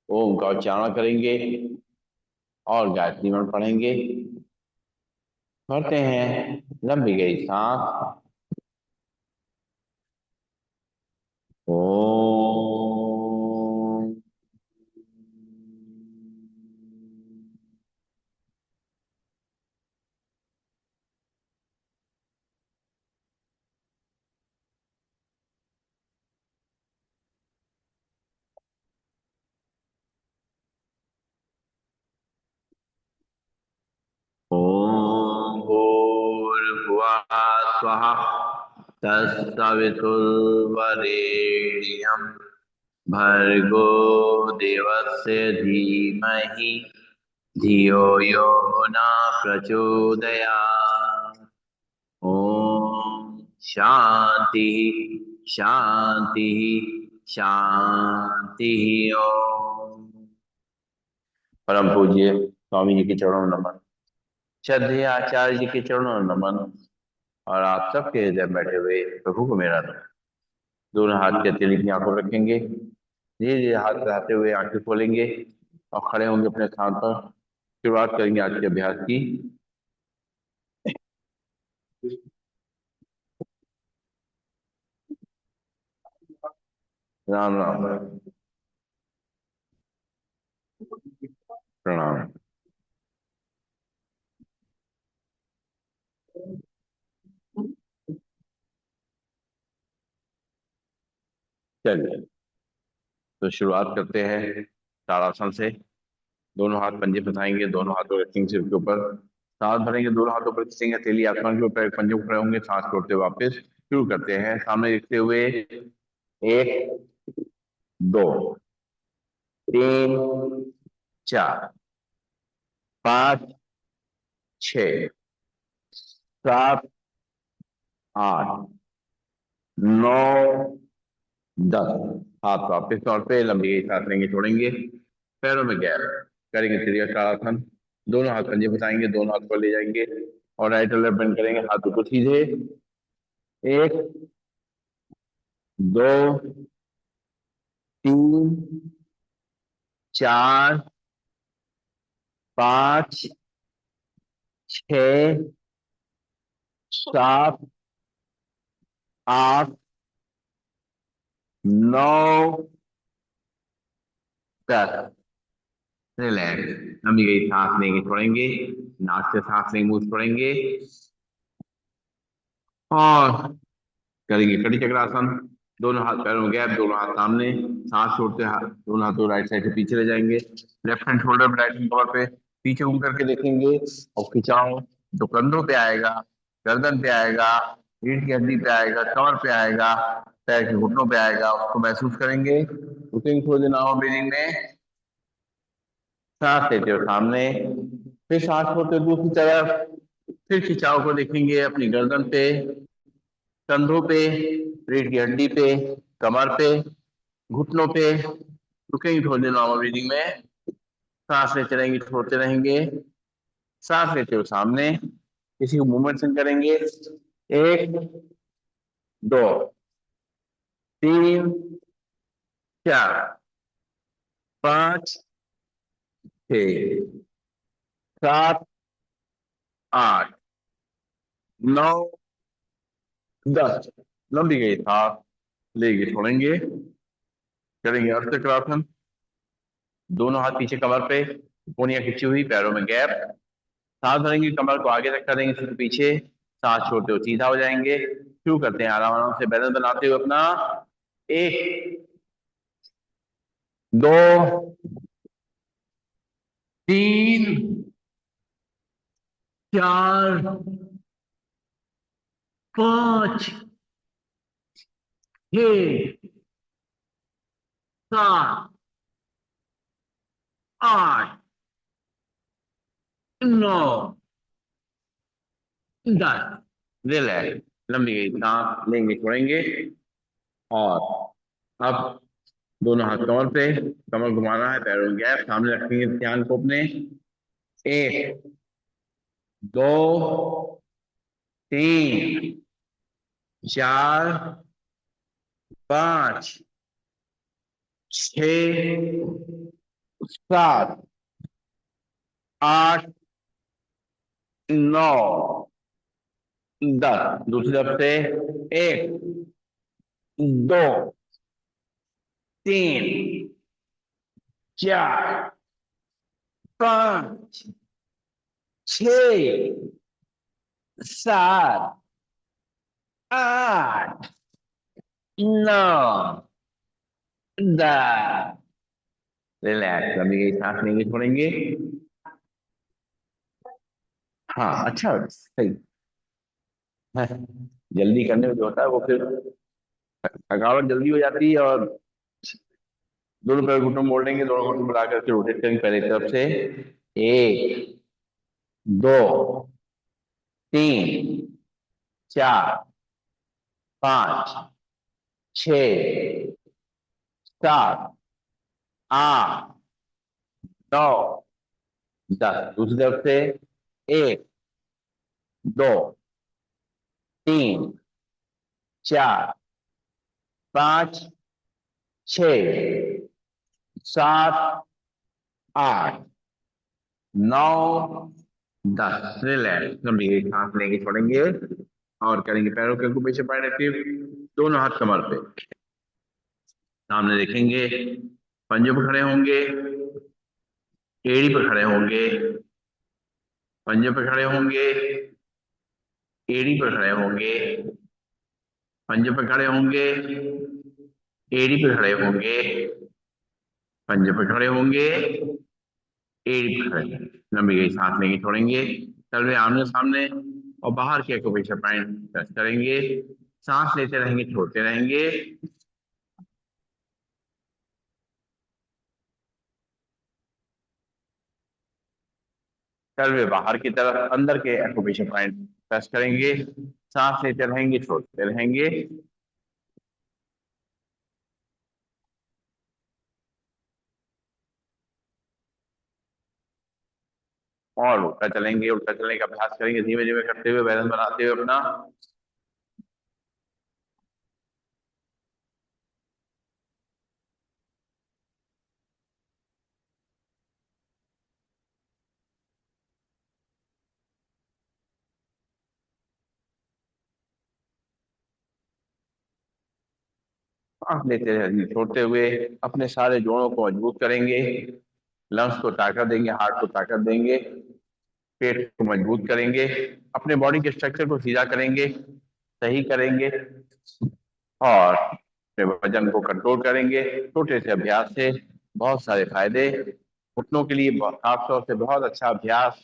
ओम का उच्चारण करेंगे और गायत्री मंत्र पढ़ेंगे। भरते हैं लंबी गई सांस। ओम। ओम भूर्भुवः स्वः तत्सवितुर्वरेण्यं भर्गो देवस्य धीमहि धियो यो न प्रचोदयात्। ओम शांति शांति शांति। ओम। परम पूज्य स्वामी जी के चरणों में नमन। श्रद्धेय आचार्य जी के चरणों में नमन। और आप सबके हृदय में बैठे हुए प्रभु को मेरा नमन। दोनों हाथ के हथेली की आंखों रखेंगे। धीरे धीरे हाथ बढ़ाते हुए आंखें खोलेंगे और खड़े होंगे अपने स्थान पर। शुरुआत करेंगे आज के अभ्यास की। राम राम। प्रणाम। चलिए, तो शुरुआत करते हैं ताड़ासन से। दोनों हाथ पंजे फंसाएंगे, दोनों हाथों रखेंगे सिर के ऊपर। सांस भरेंगे, दोनों हाथों पर खींचेंगे हथेली आसमान के ऊपर, पंजे को खड़े होंगे, सांस छोड़ते हुए वापस शुरू करते हैं सामने देखते हुए। एक, दो, तीन, चार, पाँच, छ, सात, आठ, नौ, दस। हाथ वापस तौर पे लंबी सांस लेंगे, छोड़ेंगे। पैरों में गैप करेंगे, त्रिकोणासन। दोनों हाथ पंजे फंसाएंगे, दोनों हाथ पर ले जाएंगे और राइट और लेफ्ट बेंड करेंगे, हाथ बिल्कुल सीधे। एक, दो, तीन, चार, पाँच, छ, सात, आठ, नौ, दस। रिलैक्स। लंबी गई सांस लेंगे, छोड़ेंगे। नाक से सांस लेंगे, मुंह से छोड़ेंगे। और करेंगे कटी चक्रासन। दोनों हाथ पैरों में गैप, दोनों हाथ सामने। सांस छोड़ते हाथ दोनों हाथों राइट साइड से पीछे ले जाएंगे। लेफ्ट हैंड शोल्डर पे, राइट हैंड कवर पे पीछे घूम करके देखेंगे। और खिंचाओ जो कंधों पे आएगा, गर्दन पे आएगा, रीढ़ की हड्डी पे आएगा, कमर पे आएगा, पैर के घुटनों पे आएगा, उसको महसूस करेंगे। रुकेंगे थोड़ी देर नाव ब्रीदिंग में। सांस लेते हो सामने, फिर सांस छोड़ते हो दूसरी तरफ। फिर खिंचाव को देखेंगे अपनी गर्दन पे, कंधों पे, रीढ़ की हड्डी पे, कमर पे, घुटनों पे। रुकेंगे थोड़ी देर नॉर्मल ब्रीदिंग में। सांस लेते रहेंगे, छोड़ते रहेंगे। सांस लेते हो सामने, किसी को मूवमेंट करेंगे। एक, दो, तीन, चार, पाँच, छ, सात, आठ, नौ, दस। लंबी गई सांस लेंगे, छोड़ेंगे। करेंगे अर्थ चक्रासन। दोनों हाथ पीछे कमर पे, कोहनियां खिंची हुई, पैरों में गैप। सांस भरेंगे, कमर को आगे तक करेंगे, सिर पीछे। सांस छोड़ते हो सीधा हो जाएंगे। शुरू करते हैं आराम आराम से बैलेंस बनाते हुए अपना। एक, दो, तीन, चार, पांच, छ, सात, आठ, नौ, 10। रिलैक्स। लंबी गई सांस लेंगे, छोड़ेंगे। और अब दोनों हाथ कमर पे, कमर घुमाना है, पैरों में गैप, सामने रखेंगे ध्यान को अपने। एक, दो, तीन, चार, पाँच, छ, 7, 8, 9, 10। दूसरी तरफ से 1, 2, 3, 4, 5, 6, 7, 8, 9, 10। रिलैक्स, अभी यही सांस लेंगे छोड़ेंगे। हाँ, अच्छा, सही है। जल्दी करने में जो होता है वो फिर थकावट जल्दी हो जाती है। और दोनों पैर घुटनों मोड़ लेंगे, दोनों घुटनों मिला करके रोटेट करेंगे पहले की तरफ से। 1, 2, 3, 4, 5, 6, 7, 8, 9, 10। दूसरी तरफ से 1, 2, 3, 4, 5, 6, 7, 8, 9, 10। रिलैक्स, गंभीर सांस लेंगे छोड़ेंगे और करेंगे पैरों के ऊपर पैर एक्टिव। दोनों हाथ कमर पे, सामने देखेंगे, पंजों पर खड़े होंगे, एड़ी पर खड़े होंगे, पंजों पर खड़े होंगे, एड़ी पर खड़े होंगे, पंजों पर खड़े होंगे, एड़ी पर खड़े होंगे, पंजों पर खड़े होंगे, एड़ी पर खड़े होंगे। लंबी गई सांस लेंगे छोड़ेंगे, तलवे आमने सामने और बाहर की एक्यूप्रेशर पॉइंट टच करेंगे। सांस लेते रहेंगे, छोड़ते रहेंगे। तलवे बाहर की तरफ अंदर के एक्यूप्रेशर पॉइंट टच करेंगे। सांस लेते रहेंगे, छोड़ते रहेंगे। और उल्टा चलेंगे, उल्टा चलने का अभ्यास करेंगे धीमे धीमे करते हुए, बैलेंस बनाते हुए अपना। सांस लेते रहेंगे, छोड़ते हुए अपने सारे जोड़ों को मजबूत करेंगे। लंग्स को ताकत देंगे, हार्ट को ताकत देंगे, पेट को मजबूत करेंगे, अपने बॉडी के स्ट्रक्चर को सीधा करेंगे, सही करेंगे और अपने वजन को कंट्रोल करेंगे। छोटे से अभ्यास से बहुत सारे फायदे। घुटनों के लिए खासतौर से बहुत अच्छा अभ्यास,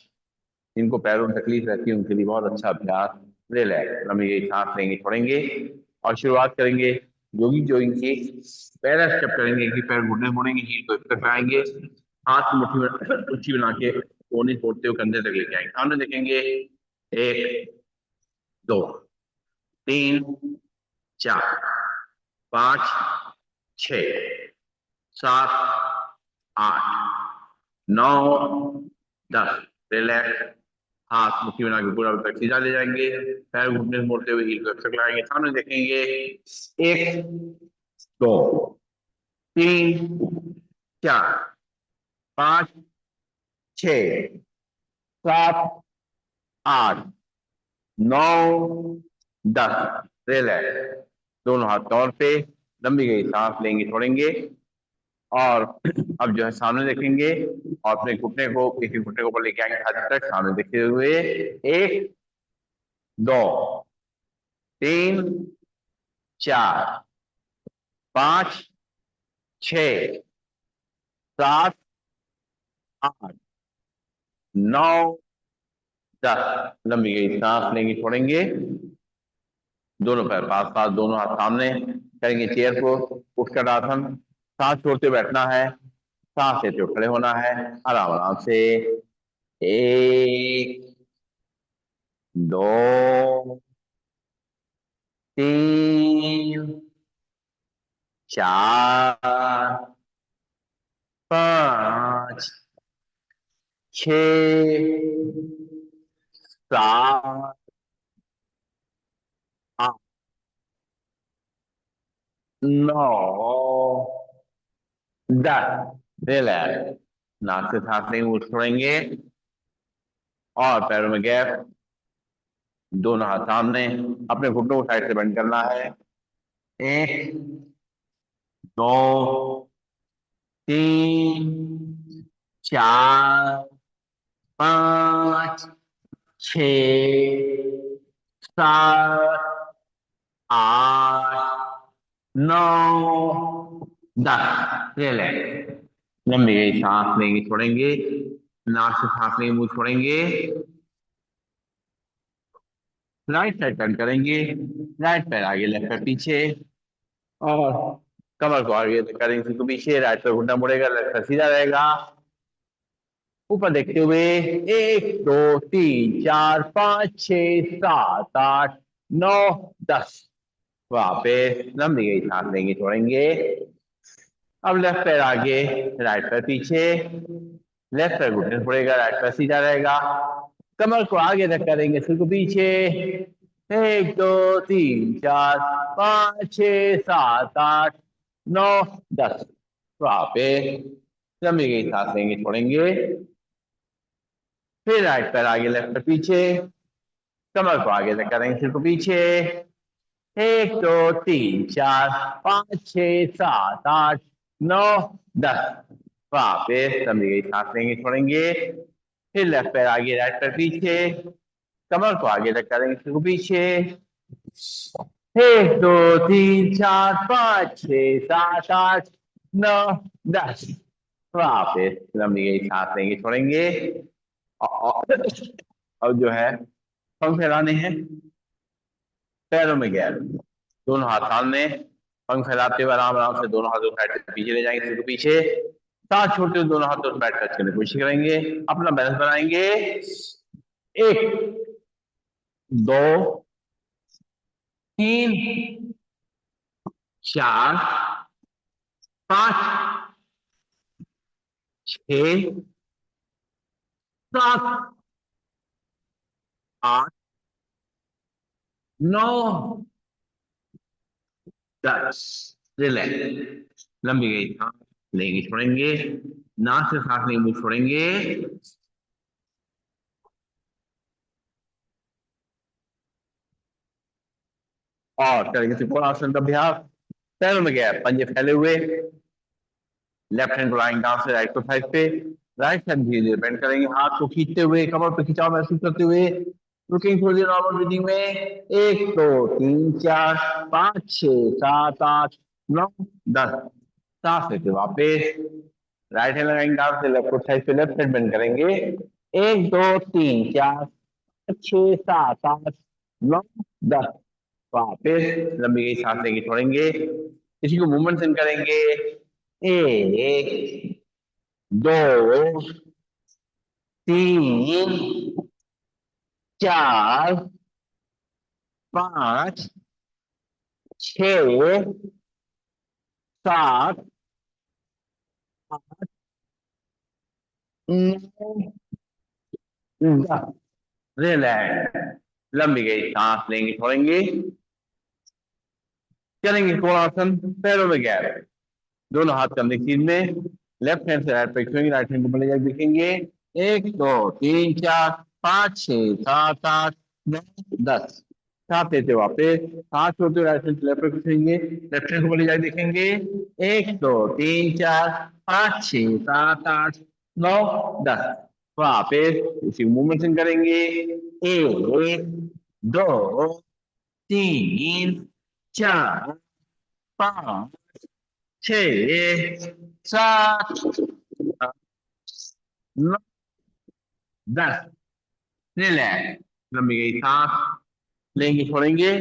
जिनको पैरों में तकलीफ रहती है उनके लिए बहुत अच्छा अभ्यास। रिलैक्स, हम ये सांस लेंगे छोड़ेंगे और शुरुआत करेंगे योगी जोइंग की। पहला स्टेप करेंगे कि पैर घुटने मोड़ेंगे, हील को ऊपर पाएंगे, हाथ मुट्ठी में मुट्ठी बना के कोने छोड़ते हुए कंधे तक लेके आएंगे। सामने देखेंगे, 1, 2, 3, 4, 5, 6, 7, 8, 9, 10। रिलैक्स, हाथ मुट्ठी बना के पूरा तक सीधा ले जाएंगे। पैर घुटने से मोड़ते हुए हील को तक लगाएंगे। सामने देखेंगे, 1, 2, 3, 4, 5, 6, 7, 8, 9, 10। रिलैक्स, दोनों हाथ कमर पे, लंबी गई सांस लेंगे छोड़ेंगे और अब जो है सामने देखेंगे और अपने घुटने को, एक एक घुटने को ऊपर लेके आएंगे छाती तक, सामने देखते हुए 1, 2, 3, 4, 5, 6, 7, 8, 9, 10। लंबी गई सांस लेंगे छोड़ेंगे, दोनों पैर पास पास, दोनों हाथ सामने करेंगे चेयर को, उठकर आसन। सांस छोड़ते बैठना है, सांस लेते हुए खड़े होना है, आराम आराम से। 1, 2, 3, 4, 5, 6, 7, 8, 9, 10। रिलैक्स, नाक से सांस लेंगे, मुंह छोड़ेंगे और पैरों में गैप, दोनों हाथ सामने, अपने घुटनों को साइड से बेंड करना है। एक, दो, तीन, चार, पाँच, छ, सात, आठ, नौ, 10। ले लें। लंबी गई सांस लेंगे, छोड़ेंगे, नाक से सांस लेंगे, मुंह छोड़ेंगे, राइट साइड टर्न करेंगे, राइट पैर आगे, लेफ्ट पैर पीछे और कमर को आगे करेंगे, सिर को पीछे, राइट पैर घुटना मुड़ेगा, लेफ्ट पैर सीधा रहेगा। ऊपर देखते हुए, एक, दो, तीन, चार, पाँच, छः, सात, आठ, नौ, 10। वहां पे लंबी गई सांस लेंगे, छोड़ेंगे। अब लेफ्ट पैर आगे, राइट पैर पीछे, लेफ्ट पैर घुटने से मुड़ेगा, राइट पैर सीधा रहेगा। कमर को आगे तक करेंगे, सिर को पीछे। एक, दो, तीन, चार, पाँच, छः, सात, आठ, नौ, 10। वहां पे लंबी गई सांस लेंगे, छोड़ेंगे। फिर राइट पैर आगे, लेफ्ट पैर पीछे, कमर को आगे तक करेंगे, सिर को पीछे। एक, दो, तीन, चार, पाँच, छः, सात, आठ, नौ, 10। वहां पे लंबी गई सांस लेंगे, छोड़ेंगे। फिर लेफ्ट पैर आगे, राइट पैर पीछे, कमर को आगे तक करेंगे, सिर को पीछे। एक, दो, तीन, चार, पाँच, छः, सात, आठ, नौ, 10। वहां पे लंबी गई सांस लेंगे, छोड़ेंगे। और जो है पंख फैलाने हैं, पैरों में गैप, दोनों हाथ सामने, पंख फैलाते हुए आराम आराम से दोनों हाथों को साइड से पीछे ले जाएंगे, सिर को पीछे, साथ छोड़ते हुए दोनों हाथों से पैर टच करने की कोशिश करेंगे, अपना बैलेंस बनाएंगे। एक, दो, तीन, चार, पाँच, छ, सात, आठ, नौ, 10। रिलैक्स। लंबी गई सांस लेंगे, छोड़ेंगे, नाक से सांस लेंगे, मुंह छोड़ेंगे। और करेंगे त्रिकोणासन का अभ्यास। पैरों में गैप, पंजे फैले हुए, लेफ्ट हैंड को लाएंगे डाउन से राइट को साइड पे, राइट हैंड धीरे धीरे बेंड करेंगे, हाथ को खींचते हुए, कमर पे खिंचाव महसूस करते हुए, रुकेंगे थोड़ी देर नॉर्मल ब्रीदिंग में। एक, दो, तीन, चार, पाँच, छः, सात, आठ, नौ, 10। सांस लेते वापस राइट हैंड लगाएंगे डाउन से लेफ्ट को साइड पे, लेफ्ट हैंड बेंड करेंगे। एक, दो, तीन, चार, पाँच, छः, सात, आठ, नौ, 10। वापस लंबी गई सांस लेंगे, छोड़ेंगे, इसी को मूवमेंट से करेंगे। एक, दो, तीन, चार, पाँच, छ, सात, आठ, नौ, 10। रिलैक्स। लंबी गई सांस लेंगे, छोड़ेंगे, चलेंगे कोणासन, पैरों में गैप, दोनों हाथ कंधे के सीध में, लेफ्ट हैंड से राइट पे छुएंगे, राइट हैंड को पहले जाके देखेंगे। एक, दो, तीन, चार, पाँच, छः, सात, आठ, नौ, 10। साथ लेते वापस, हाथ छोड़ते हुए राइट हैंड से लेफ्ट पे छुएंगे, लेफ्ट हैंड को पहले जाके देखेंगे। एक, दो, तीन, चार, पाँच, छः, सात, आठ, नौ, 10। वापस उसी मूवमेंट करेंगे। एक, दो, तीन, चार, पाँच, छ, सात, आठ, नौ, 10। रिलैक्स। लंबी गई सांस लेंगे, छोड़ेंगे,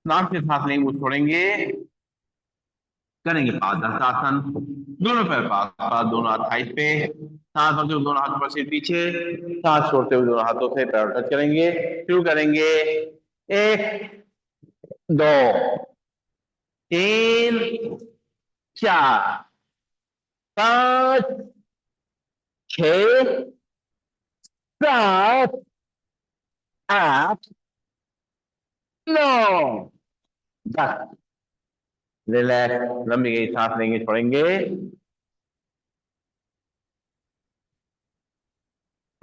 नाक से सांस लेंगे, मुंह छोड़ेंगे, करेंगे पादासन, दोनों पैर पास पास, दोनों हाथ साइड पे, सांस भरते हुए दोनों हाथों पर सिर पीछे, सांस छोड़ते हुए दोनों हाथों से पैर टच करेंगे। शुरू करेंगे। एक, दो, तीन, चार, पाँच, छ, सात, आठ, नौ, 10। रिलैक्स। लंबी गई सांस लेंगे, छोड़ेंगे,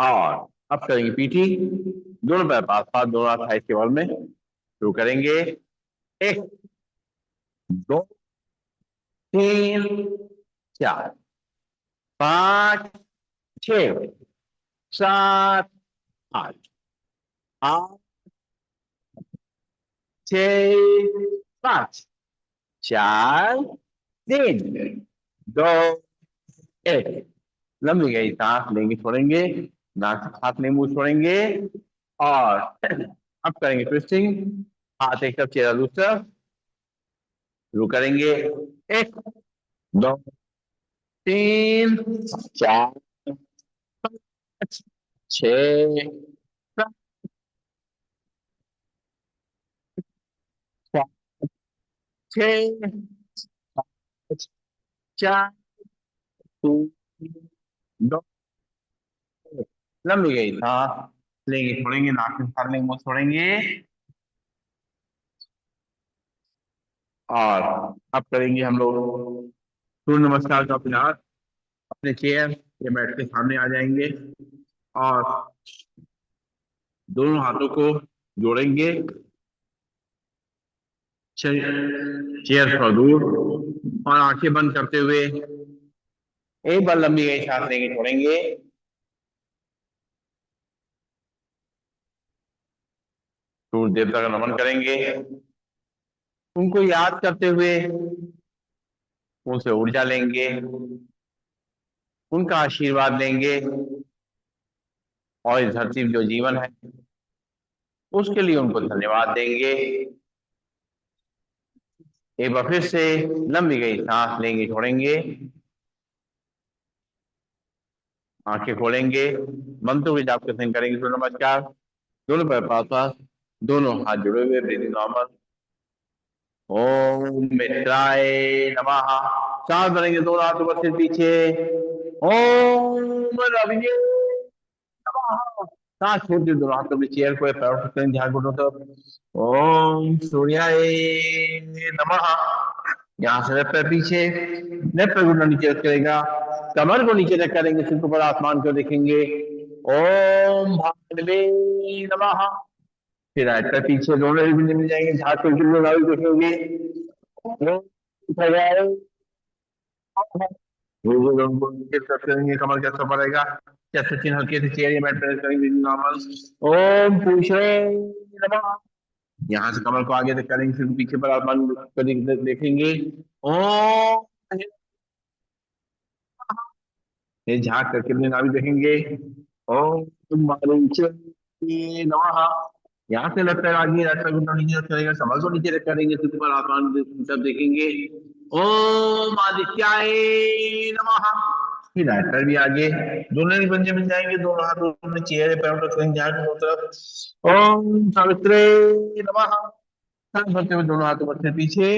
और अब करेंगे पीठी, दोनों पैर पास पास, दोनों हाथ साइड के बल में। शुरू करेंगे, एक, दो, तीन, चार, पाँच, छः, सात, आठ, आठ, छः, पाँच, चार, तीन, दो, एक। लंबी गई सांस लेंगे, छोड़ेंगे, नाक से सांस लेंगे, मुंह छोड़ेंगे। और अब करेंगे ट्विस्टिंग, हाथ एक तरफ चेहरा दूसरी तरफ। शुरू करेंगे, एक, दो, तीन, चार, पाँच, छः, सात, सात, छः, पाँच, चार, तीन, दो, एक। लंबी गई सांस लेंगे, छोड़ेंगे, नाक से सांस लेंगे, मुंह छोड़ेंगे। और अब करेंगे हम लोग सूर्य नमस्कार का अभ्यास। अपने चेयर या बैठ के सामने आ जाएंगे और दोनों हाथों को जोड़ेंगे, चेयर थोड़ा दूर, और आंखें बंद करते हुए एक बार लंबी गई सांस लेंगे, छोड़ेंगे। सूर्य देवता का नमन करेंगे, उनको याद करते हुए उनसे ऊर्जा लेंगे, उनका आशीर्वाद लेंगे, और इस धरती में जो जीवन है उसके लिए उनको धन्यवाद देंगे। एक बार फिर से लंबी गई सांस लेंगे, छोड़ेंगे, आंखें खोलेंगे, मंत्रों के जाप के संग करेंगे सूर्य नमस्कार। दोनों पैर पास पास, दोनों हाथ जुड़े हुए, ब्रीदिंग नॉर्मल। ओम मित्राय नमः। सांस भरेंगे, दोनों हाथों पर सिर पीछे। ओम रविये नमः। सांस छोड़ते दोनों हाथों में चेयर को या पैरों को करें, ध्यान घुटनों तरफ। ओम सूर्याय नमः। यहाँ से लेफ्ट पैर पीछे, लेफ्ट पैर घुटना नीचे रख करेगा, कमर को नीचे रख करेंगे, सिर को ऊपर आसमान को देखेंगे। ओम भानवे नमः। फिर राइट पैर पीछे, दोनों ही मिल जाएंगे, झाड़ को देखेंगे। ओम भगाए करेंगे, कमर कैसा पड़ेगा, चेस्ट चिन्ह हल्के से चेयर या मैट प्रेस करेंगे नॉर्मल। ओम पूछे नमः। यहाँ से कमर को आगे तक करेंगे, फिर पीछे पर आसमान को देखेंगे। ओम, ये झाँक करके अपने नाभि देखेंगे। ओम मारुंचे नमः। यहाँ से लेफ्ट पैर आगे, राइट पैर घुटना नीचे रख करेगा, कमर को नीचे रख करेंगे, सिर पर आसमान तब देखेंगे। ओम आदित्याय नमः। फिर राइट पैर भी आगे, दोनों ही पंजे मिल जाएंगे, दोनों हाथों में चेहरे पैरों पर करेंगे, ध्यान दोनों तरफ। ओम सावित्रे नमः। सांस भरते हुए दोनों हाथों पर से पीछे।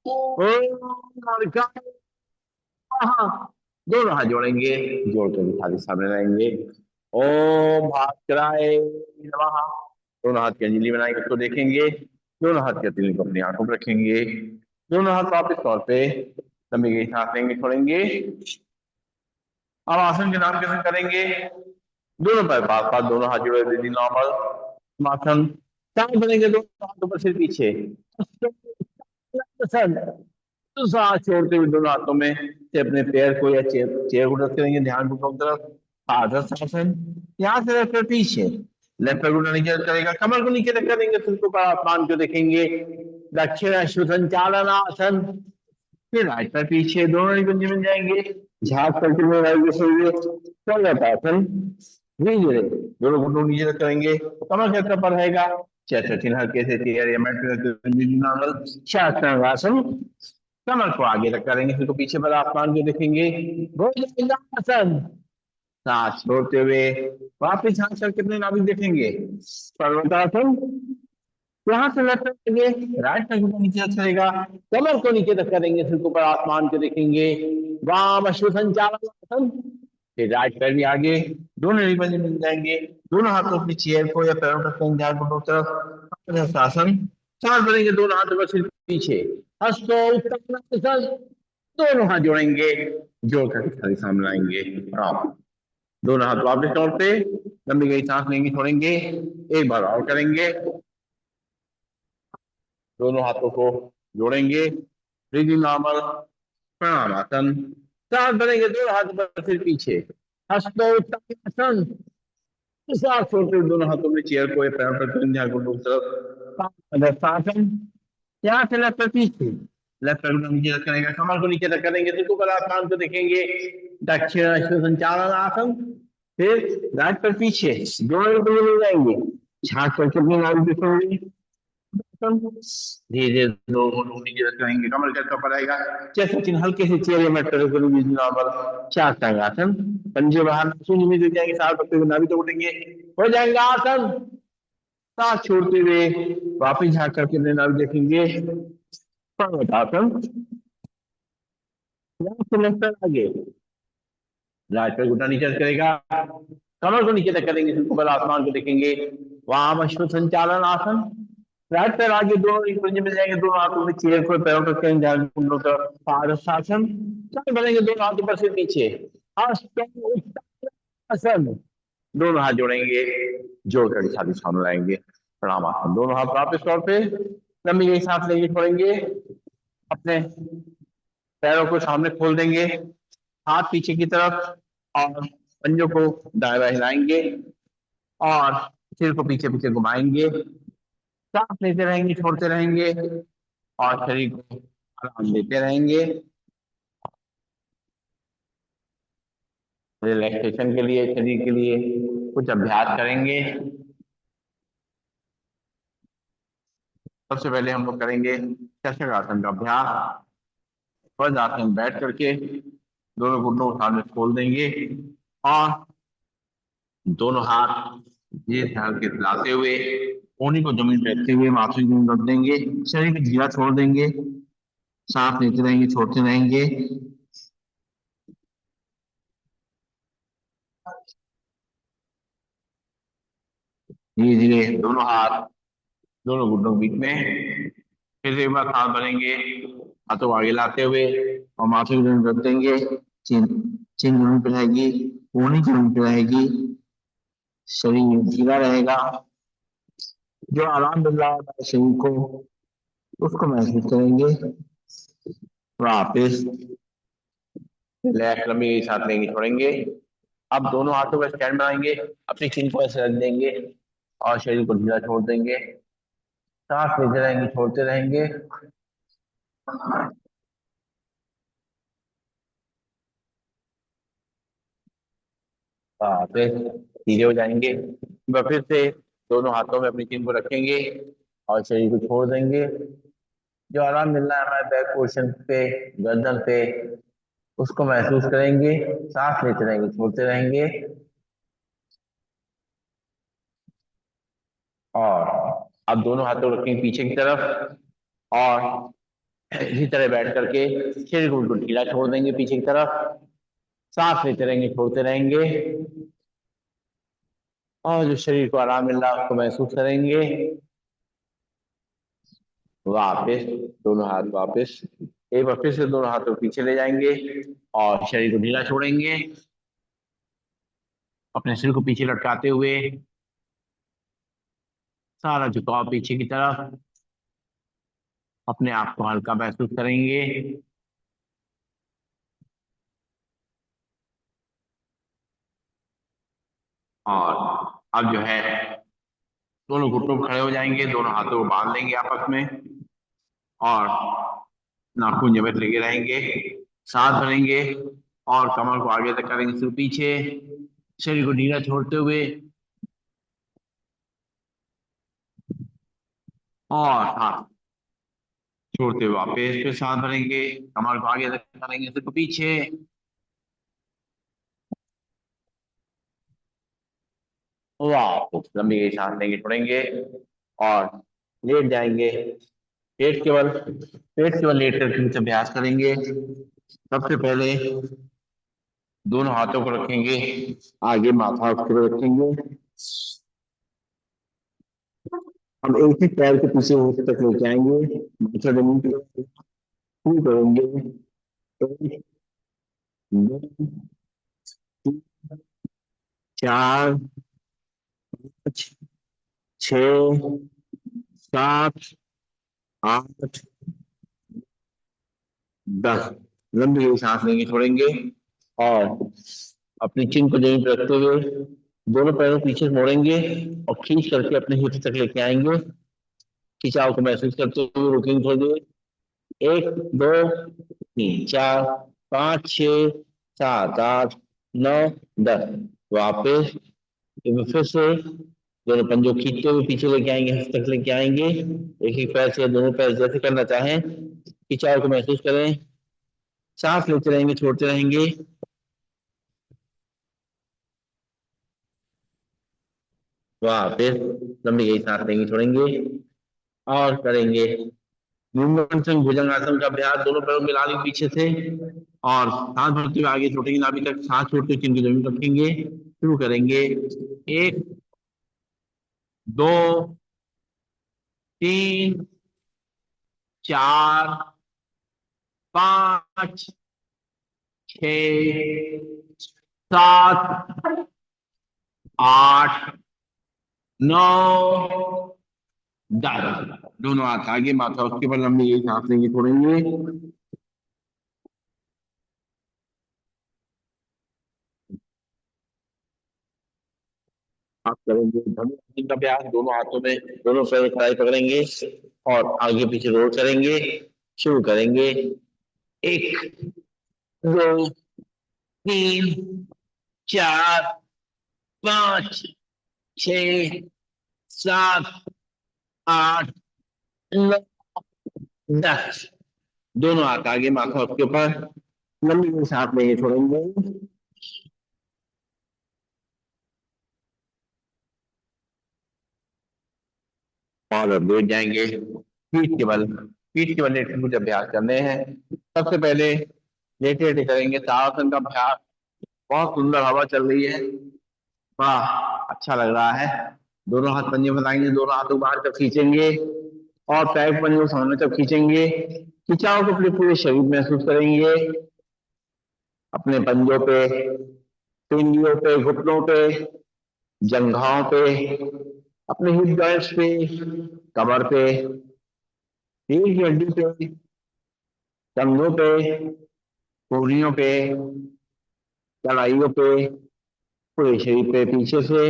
ओम कालिकाय नमः। दोनों हाथ जोड़ेंगे, जोड़कर थाली सामने लाएंगे। ओम भास्कराय नमः। दोनों हाथ की अंजलि बनाएंगे, उसको देखेंगे, दोनों हाथ की अंजलि को अपनी आंखों पर रखेंगे। दोनों हाथ वापिस तौर पे लंबी गई सांस लेंगे, छोड़ेंगे। अब आसन के नाम कैसे करेंगे, दोनों पैर पास पास, दोनों हाथ जुड़े हुए नॉर्मल आसन। सांस भरेंगे, दोनों हाथों पर सिर पीछे। तो सांस छोड़ते हुए दोनों हाथों में से अपने पैर को या चेयर चेयर को रख करेंगे, ध्यान को दोनों तरफ। आदर आसन, यहाँ से रखकर पीछे, लेफ्ट पैर को नीचे करेगा, कमर को नीचे रख करेंगे, सिर को ऊपर आसमान को देखेंगे। दक्षिण अश्व संचालन आसन। फिर राइट पैर पीछे, दोनों ही पंजे मिल जाएंगे, झाग करके में आसन। धीरे धीरे दोनों घुटनों नीचे रख करेंगे, कमर क्षेत्र पर रहेगा, चैत्र चिन्ह हल्के से चेयर या मैट नॉर्मल शास्त्रांगासन। कमर को आगे रख करेंगे, फिर को पीछे पर आसमान को देखेंगे। भुजंगासन। सांस छोड़ते हुए वापिस हाथ करके अपने नाभि देखेंगे। पर्वतासन। यहाँ से लेफ्ट करेंगे, राइट पैर को नीचे रख करेगा, कमर को नीचे रख करेंगे, सिर को ऊपर आसमान को देखेंगे। वाम अश्व संचालन आसन। फिर राइट पैर भी आगे, दोनों ही पंजे मिल जाएंगे, दोनों हाथों अपनी चेयर को या पैरों पर कहीं ध्यान को तरफ आसन। सांस भरेंगे, दोनों हाथों पर सिर पीछे, हस्तो उत्तरासन। दोनों हाथ जोड़ेंगे, जोड़कर थाली सामने लाएंगे। प्रणाम। दोनों हाथ वापस तौर पे, लंबी गई सांस लेंगे छोड़ेंगे, एक बार और करेंगे। दोनों हाथों को जोड़ेंगे, ब्रीदिंग नॉर्मल, प्रणामासन। सांस भरेंगे, दोनों हाथ पर फिर पीछे, हस्तोत्तरासन। सांस छोड़ते हुए दोनों हाथों में चेयर को या पैरों पर ध्यान को दोनों तरफ आसन। यहाँ से लेफ्ट पर पीछे, लेफ्ट पैर को नीचे रख करेंगे, कमर को नीचे रख करेंगे, सिर को ऊपर, आसमान को देखेंगे, दक्षिण अश्व संचालन आसन। फिर राइट पर पीछे, दोनों मिल जाएंगे, झांक करके अपनी नाभि पे छोड़ेंगे, धीरे धीरे दोनों नीचे रख करेंगे, कमर का ऊपर आएगा, चेस्ट चिन्ह हल्के से चेयर या मैट पर करेंगे, नॉर्मल चार टांग आसन। पंजे बाहर शून्य में गिर जाएंगे, साथ पत्ते को नाभि तो उठेंगे, हो जाएगा आसन। सांस छोड़ते हुए वापिस झांक करके अपने नाभि देखेंगे, आसन। आगे राइट पैर घुटना नीचे करेगा, कमर को नीचे तक करेंगे, सिर को ऊपर, आसमान को देखेंगे, वाम अश्व संचालन आसन। राइट पैर आगे, दोनों एक पंजे मिल जाएंगे, दोनों हाथों में चेयर को पैरों पर करेंगे, ध्यान कुंडलों तरफ, पारसासन। चल बढ़ेंगे, दोनों हाथों पर से पीछे, हस्तोत्तरासन। दोनों हाथ जोड़ेंगे, जोड़कर छाती सामने लाएंगे, प्रणाम आसन। दोनों हाथ वापस तौर पे, लंबी गई सांस लेंगे छोड़ेंगे, अपने पैरों को सामने खोल देंगे, हाथ पीछे की तरफ, और पंजों को दाएं बाएं हिलाएंगे, और सिर को पीछे पीछे घुमाएंगे, सांस लेते रहेंगे छोड़ते रहेंगे, और शरीर को आराम देते रहेंगे। रिलैक्सेशन के लिए, शरीर के लिए कुछ अभ्यास करेंगे। सबसे पहले हम लोग करेंगे चक्र आसन का अभ्यास। फर्स्ट आसन बैठ करके दोनों घुटनों को सामने खोल देंगे, और दोनों हाथ धीरे ध्यान के हिलाते हुए, कोहनी को जमीन पे रखते हुए, माथे की जमीन रख देंगे, शरीर को ढीला छोड़ देंगे, सांस लेते रहेंगे छोड़ते रहेंगे। धीरे धीरे दोनों हाथ दोनों घुटनों के बीच में, फिर से एक बार सांस भरेंगे, हाथों को आगे लाते हुए, और माथे की जमीन रख देंगे, चिन चिन जमीन पे रहेगी, कोहनी जमीन पे रहेगी, शरीर ढीला रहेगा, जो आराम मिल रहा है शरीर को उसको महसूस करेंगे। वापिस रिलैक्स, लंबी सांस लेंगे छोड़ेंगे। अब दोनों हाथों का स्टैंड बनाएंगे, अपनी चिन को ऐसे रख देंगे, और शरीर को ढीला छोड़ देंगे, सांस लेते रहेंगे छोड़ते रहेंगे। वापिस सीधे हो जाएंगे, फिर से दोनों हाथों में अपनी चिन को रखेंगे, और शरीर को छोड़ देंगे, जो आराम मिल रहा है हमारे बैक पोर्शन पे, गर्दन पे, उसको महसूस करेंगे, सांस लेते रहेंगे छोड़ते रहेंगे। और अब दोनों हाथों को रखेंगे पीछे की तरफ, और इसी तरह बैठ करके शरीर को बिल्कुल ढीला छोड़ देंगे पीछे की तरफ, सांस लेते रहेंगे छोड़ते रहेंगे, और जो शरीर को आराम मिल रहा है उसको महसूस करेंगे। वापिस दोनों हाथ वापिस, एक बार फिर से दोनों हाथों को पीछे ले जाएंगे, और शरीर को ढीला छोड़ेंगे, अपने सिर को पीछे लटकाते हुए, सारा झुकाव पीछे की तरफ, अपने आप को हल्का महसूस करेंगे। और अब जो है दोनों घुटनों पर खड़े हो जाएंगे, दोनों हाथों को बांध लेंगे आपस में, और नाखून जबत लगे रहेंगे, सांस भरेंगे, और कमर को आगे तक करेंगे, सिर पीछे, शरीर को ढीला छोड़ते हुए, और हाँ छोड़ते हुए वापस फिर सांस भरेंगे, कमर को आगे तक करेंगे, सिर को पीछे, वापस लंबी गई सांस लेंगे छोड़ेंगे, और लेट जाएंगे। पेट केवल लेट करके कुछ अभ्यास करेंगे। सबसे पहले दोनों हाथों को रखेंगे, आगे माथा उसके ऊपर रखेंगे, हम एक ही पैर के पीछे होते तक लेके आएंगे, माथा जमीन पे शुरू करेंगे, एक, दो, तीन, 4 5 6 7 8 10। लंबी हुई सांस लेंगे, छोड़ेंगे। और अपनी चिन को जमीन पर रखते हुए दोनों पैरों को पीछे मोड़ेंगे और खींच करके अपने हिप्स तक लेके आएंगे। खिंचाव को महसूस करते हुए रुकेंगे थोड़ी देर। 1 2 3 4 5 6 7 8 9 10। वापस एक बार फिर से दोनों पंजों खींचते हुए पीछे लेके आएंगे, हिप्स तक लेके आएंगे। एक एक पैर से दोनों पैर जैसे करना चाहें, खिंचाव को महसूस करें। सांस लेते रहेंगे, छोड़ते रहेंगे। वापस लंबी गई सांस लेंगे, छोड़ेंगे। और करेंगे मूवमेंट संग भुजंगासन का अभ्यास। दोनों पैरों में लाली पीछे से और सांस भरते हुए आगे छोड़ेंगे, नाभि तक सांस छोड़ते हुए चिन की जमीन रखेंगे। शुरू करेंगे। 1 2 3 4 5 6 7 8 9 10। दोनों हाथ आगे, माथा उसके ऊपर, लंबी गई सांस लेंगे, छोड़ेंगे। आप करेंगे धनुरासन का अभ्यास। दोनों हाथों में दोनों पैर कलाई पकड़ेंगे और आगे पीछे रोल करेंगे। शुरू करेंगे। 1 2 3 4 5 6 7 8 9 10। दोनों हाथ आगे, माथा उसके ऊपर, लंबी हुई सांस लेंगे, छोड़ेंगे। और अब लेट जाएंगे। पीठ के बल लेटे कुछ अभ्यास करने हैं। सबसे पहले लेटे लेटे करेंगे ताड़ासन का अभ्यास। बहुत सुंदर हवा चल रही है। वाह, अच्छा लग रहा है। दोनों हाथ पंजे फैलाएंगे, दोनों हाथों को बाहर तक खींचेंगे और पैर पंजे को सामने तक खींचेंगे। खिंचाव को अपने पूरे शरीर में महसूस करेंगे। अपने पंजों पे, पिंडियों पे, घुटनों पे, जंघाओं पे, अपने हिप जॉइंट्स पे, कमर पे, रीढ़ की हड्डी पे, कंधों पे, कोहनियों पे, कलाइयों पे, पूरे शरीर पे पीछे से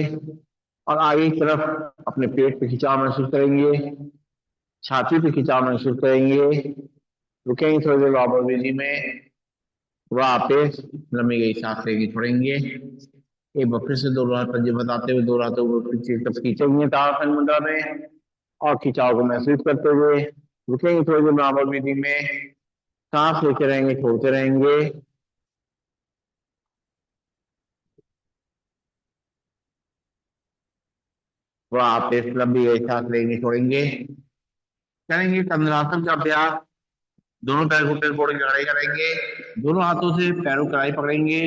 और आगे की तरफ अपने पेट पे खिंचाव महसूस करेंगे। छाती पे खिंचाव महसूस करेंगे। रुकेंगे थोड़ी देर नॉर्मल ब्रीदिंग में। वापस लंबी गई सांस लेंगे, छोड़ेंगे। एक बार फिर से दोनों हाथ पंजे बताते हुए दो हाथों को पीछे की तरफ खींचेंगे ताड़ासन मुद्रा में और खिंचाव को महसूस करते हुए रुकेंगे थोड़ी देर नॉर्मल ब्रीदिंग में। सांस लेते रहेंगे, छोड़ते रहेंगे। वापस लंबी गई सांस लेंगे, छोड़ेंगे। करेंगे कंधरासन का अभ्यास। दोनों पैर घुटने जोड़ के खड़े करेंगे। दोनों हाथों से पैरों की कलाई पकड़ेंगे।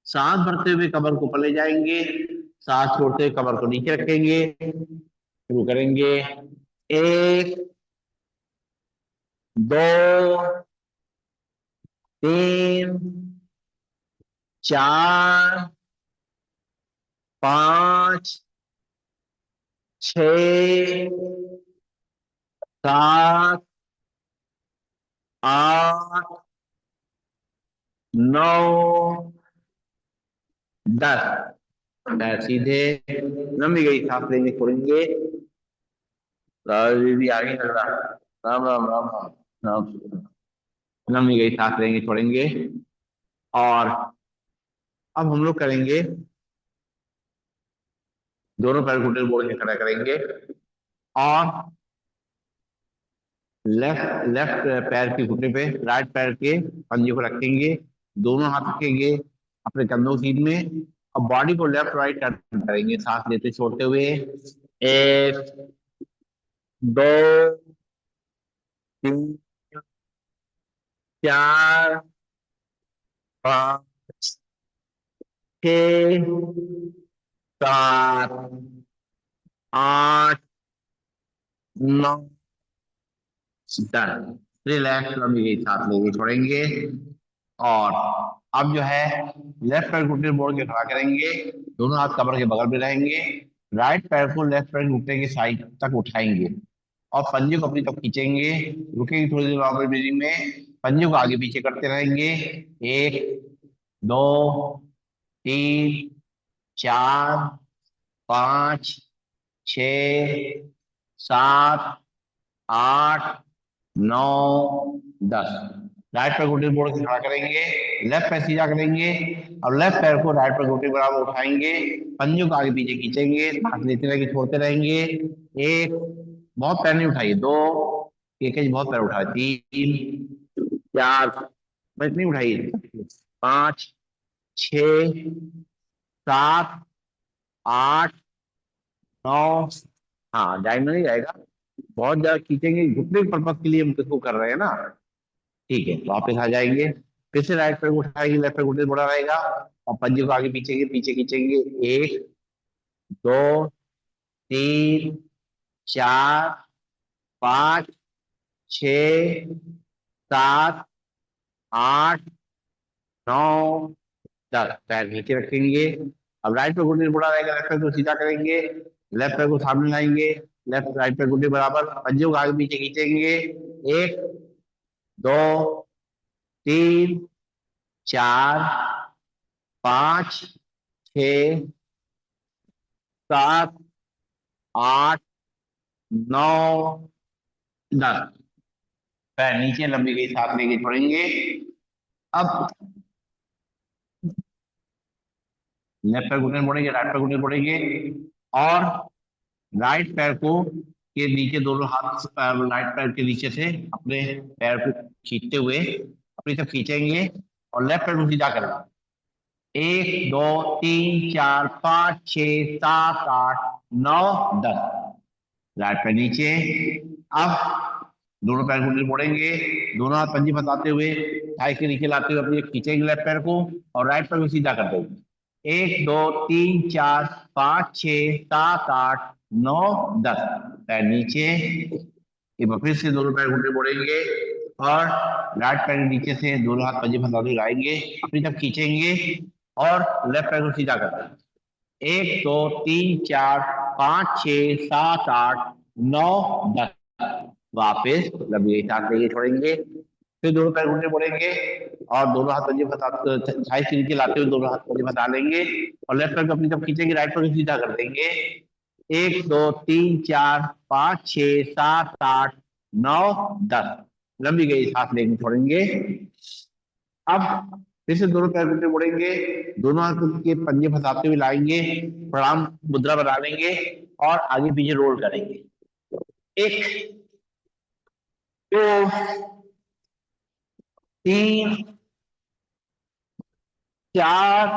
सांस भरते हुए कमर को ऊपर ले जाएंगे। सांस छोड़ते हुए कमर को नीचे रखेंगे। शुरू करेंगे। 1 2 3 4 5 6 7 8 9 10। पैर सीधे, लंबी गई सांस लेंगे, छोड़ेंगे। दीदी आगे लग रहा। राम राम राम राम राम। लंबी गई सांस लेंगे, छोड़ेंगे। और अब हम लोग करेंगे, दोनों पैर घुटने बोल के खड़ा करेंगे और लेफ्ट लेफ्ट पैर के घुटने पे राइट पैर के पंजे को रखेंगे। दोनों हाथ रखेंगे अपने कंधों के सीध में और बॉडी को लेफ्ट राइट टर्न करेंगे सांस लेते छोड़ते हुए। 1 2 3 4 5 6 7 8 9 10। रिलैक्स, लंबी गई सांस लेंगे, छोड़ेंगे। और अब जो है लेफ्ट पैर घुटने मोड़ के खड़ा करेंगे, दोनों हाथ कमर के बगल में रहेंगे। राइट पैर को लेफ्ट पैर घुटने की साइड तक उठाएंगे और पंजे को अपनी तरफ खींचेंगे। रुकेंगे थोड़ी देर नॉर्मल ब्रीदिंग में, पंजे को आगे पीछे करते रहेंगे। एक, दो, तीन, चार, पाँच, छ, सात, आठ, नौ, 10। राइट पैर घुटने मोड़ के खड़ा करेंगे, लेफ्ट पैर सीधा करेंगे और लेफ्ट पैर को राइट पैर घुटने के बराबर उठाएंगे। पंजों को आगे पीछे खींचेंगे, सांस लेते रहेंगे, छोड़ते रहेंगे। एक, बहुत पैर नहीं उठाइए। दो, एक बहुत पैर उठाए। तीन, चार, बस नहीं उठाइए। पाँच, छ, सात, आठ, नौ। हाँ, डायमंड नहीं जाएगा, बहुत ज्यादा खींचेंगे, घुटने के पर्पज के लिए हम इसको कर रहे हैं ना। ठीक है, वापस आ जाएंगे। फिर से राइट पैर उठाएंगे, लेफ्ट पैर घुटने मुड़ा रहेगा और पंजे को आगे पीछे के पीछे खींचेंगे। एक, दो, तीन, चार, पाँच, छ, सात, आठ, नौ, 10। पैर नीचे रखेंगे। अब राइट पैर घुटने मुड़ा रहेगा, लेफ्ट पैर को सीधा करेंगे, लेफ्ट पैर को सामने लाएंगे, लेफ्ट राइट पैर घुटने बराबर, पंजे को आगे पीछे खींचेंगे। एक, दो, तीन, चार, पाँच, छ, सात, आठ, नौ, 10। पैर नीचे, लंबी गई, सांस लेके छोड़ेंगे। अब लेफ्ट पैर घुटने मोड़ेंगे, राइट पैर घुटने मोड़ेंगे और राइट पैर को के नीचे दोनों हाथ राइट पैर के नीचे से अपने पैर को खींचते हुए अपनी तरफ खींचेंगे और लेफ्ट पैर को सीधा करेंगे। एक, दो, तीन, चार, पाँच, छ, सात, आठ, नौ, 10। राइट पैर नीचे। अब दोनों पैर घुटने मोड़ेंगे, दोनों हाथ पंजी फंसाते हुए थाई के नीचे लाते हुए अपनी खींचेंगे लेफ्ट पैर को और राइट पैर को सीधा कर देंगे। एक, दो, तीन, चार, पाँच, छ, सात, आठ, नौ, 10। पैर नीचे। एक बार फिर से दोनों पैर घुटने मोड़ेंगे और राइट पैर के नीचे से दोनों हाथ पंजे फंसाते हुए लाएंगे, अपनी तरफ खींचेंगे और लेफ्ट पैर को सीधा कर देंगे। एक, दो, तीन, चार, पाँच, छ, सात, आठ, नौ, 10। वापिस लंबी सांस लेके छोड़ेंगे। फिर दोनों पैर घुटने मोड़ेंगे और दोनों हाथ पंजे फंसा थाई के नीचे लाते हुए दोनों हाथ पंजे फंसा लेंगे और लेफ्ट पैर को अपनी तरफ खींचेंगे, राइट पैर को सीधा कर देंगे। एक, दो, तीन, चार, पाँच, छ, सात, आठ, नौ, 10। लंबी गई सांस लेके छोड़ेंगे। अब फिर से दोनों पैर घुटने मुड़ेंगे, दोनों हाथ के पंजे फंसाते हुए लाएंगे, प्रणाम मुद्रा बना लेंगे और आगे पीछे रोल करेंगे। एक, दो, तीन, चार,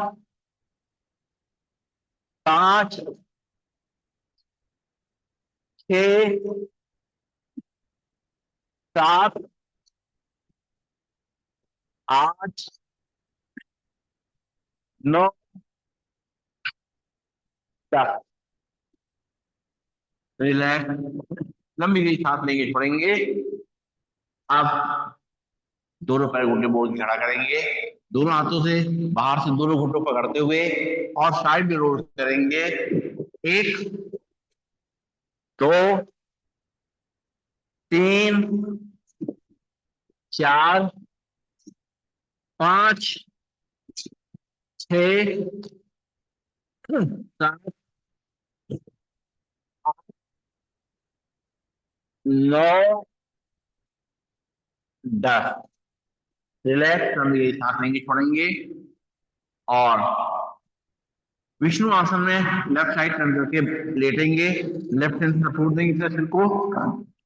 पाँच, छ, सात, आठ, नौ, 10। रिलैक्स, लंबी गई सांस लेंगे, छोड़ेंगे। अब दोनों पैर घुटने मोड़ के खड़ा करेंगे, दोनों हाथों से बाहर से दोनों घुटनों पकड़ते हुए और साइड में रोल करेंगे। एक, दो, तीन, चार, पाँच, छ, सात, नौ, 10। रिलैक्स, हम ये सांस लेंगे, छोड़ेंगे और विष्णु आसन में लेफ्ट साइड टर्न करके लेटेंगे, लेफ्ट हैंड से सपोर्ट देंगे अपने सिर को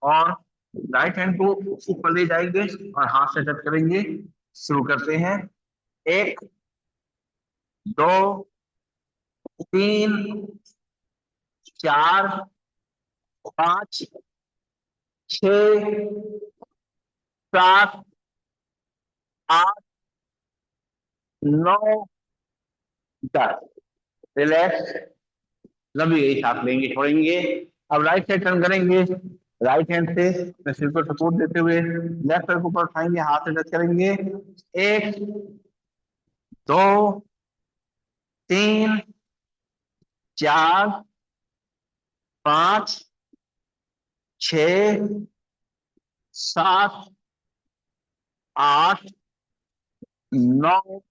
और राइट हैंड को ऊपर ले जाएंगे और हाथ से टच करेंगे। शुरू करते हैं। एक, दो, तीन, चार, पाँच, छ, सात, आठ, नौ, 10। रिलैक्स, लंबी गई सांस लेंगे, छोड़ेंगे। अब राइट साइड टर्न करेंगे, राइट हैंड से अपने सिर पर सपोर्ट देते हुए लेफ्ट पैर को ऊपर उठाएंगे, हाथ से टच करेंगे। एक, दो, तीन, चार, पांच, छ, सात, आठ, नौ,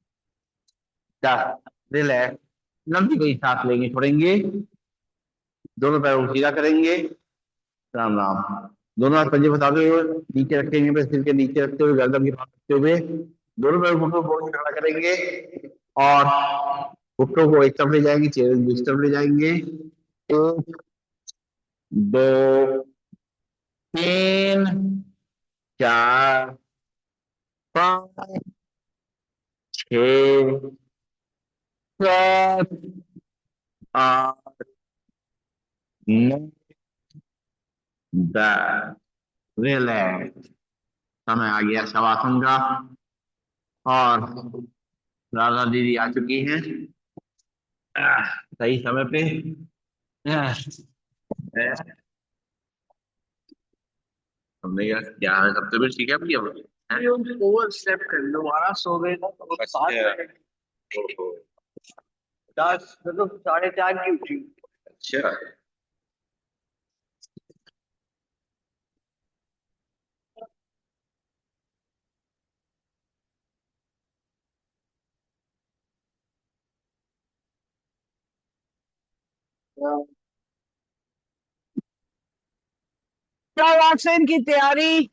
10। रिलैक्स। लंबी कोई सांस लेंगे, छोड़ेंगे। दोनों पैरों को सीधा करेंगे। राम राम। दोनों हाथ पंजे फंसाते हुए नीचे रखेंगे, फिर सिर के नीचे रखते हुए गर्दन की बात रखते हुए दोनों पैरों को बोर्ड से खड़ा करेंगे। और घुटनों को एक तरफ ले जाएंगे, चेहरे को दूसरी तरफ ले जाएंगे। एक, दो, तीन, चार, पाँच, छ, सात, आठ, नौ, 10। रिलैक्स। समय आ गया शवासन का। और राधा दीदी आ चुकी हैं सही समय पे। आह, हमने कहा क्या है, सब तो ठीक है भैया। ओवर स्टेप कर लो, दोबारा सो गए ना तो अच्छा। 10 मतलब 4:30 की उठी। अच्छा। क्या वैक्सीन की तैयारी?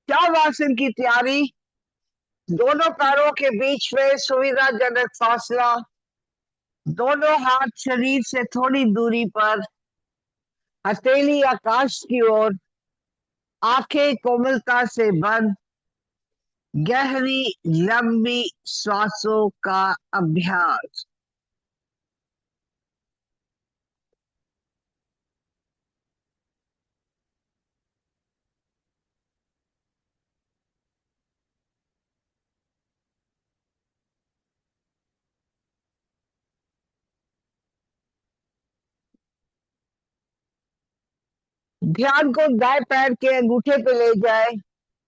क्या वैक्सीन की तैयारी? दोनों पैरों के बीच में सुविधाजनक फासला, दोनों हाथ शरीर से थोड़ी दूरी पर, हथेली आकाश की ओर, आंखें कोमलता से बंद, गहरी लंबी सांसों का अभ्यास। ध्यान को दाएं पैर के अंगूठे पे ले जाए,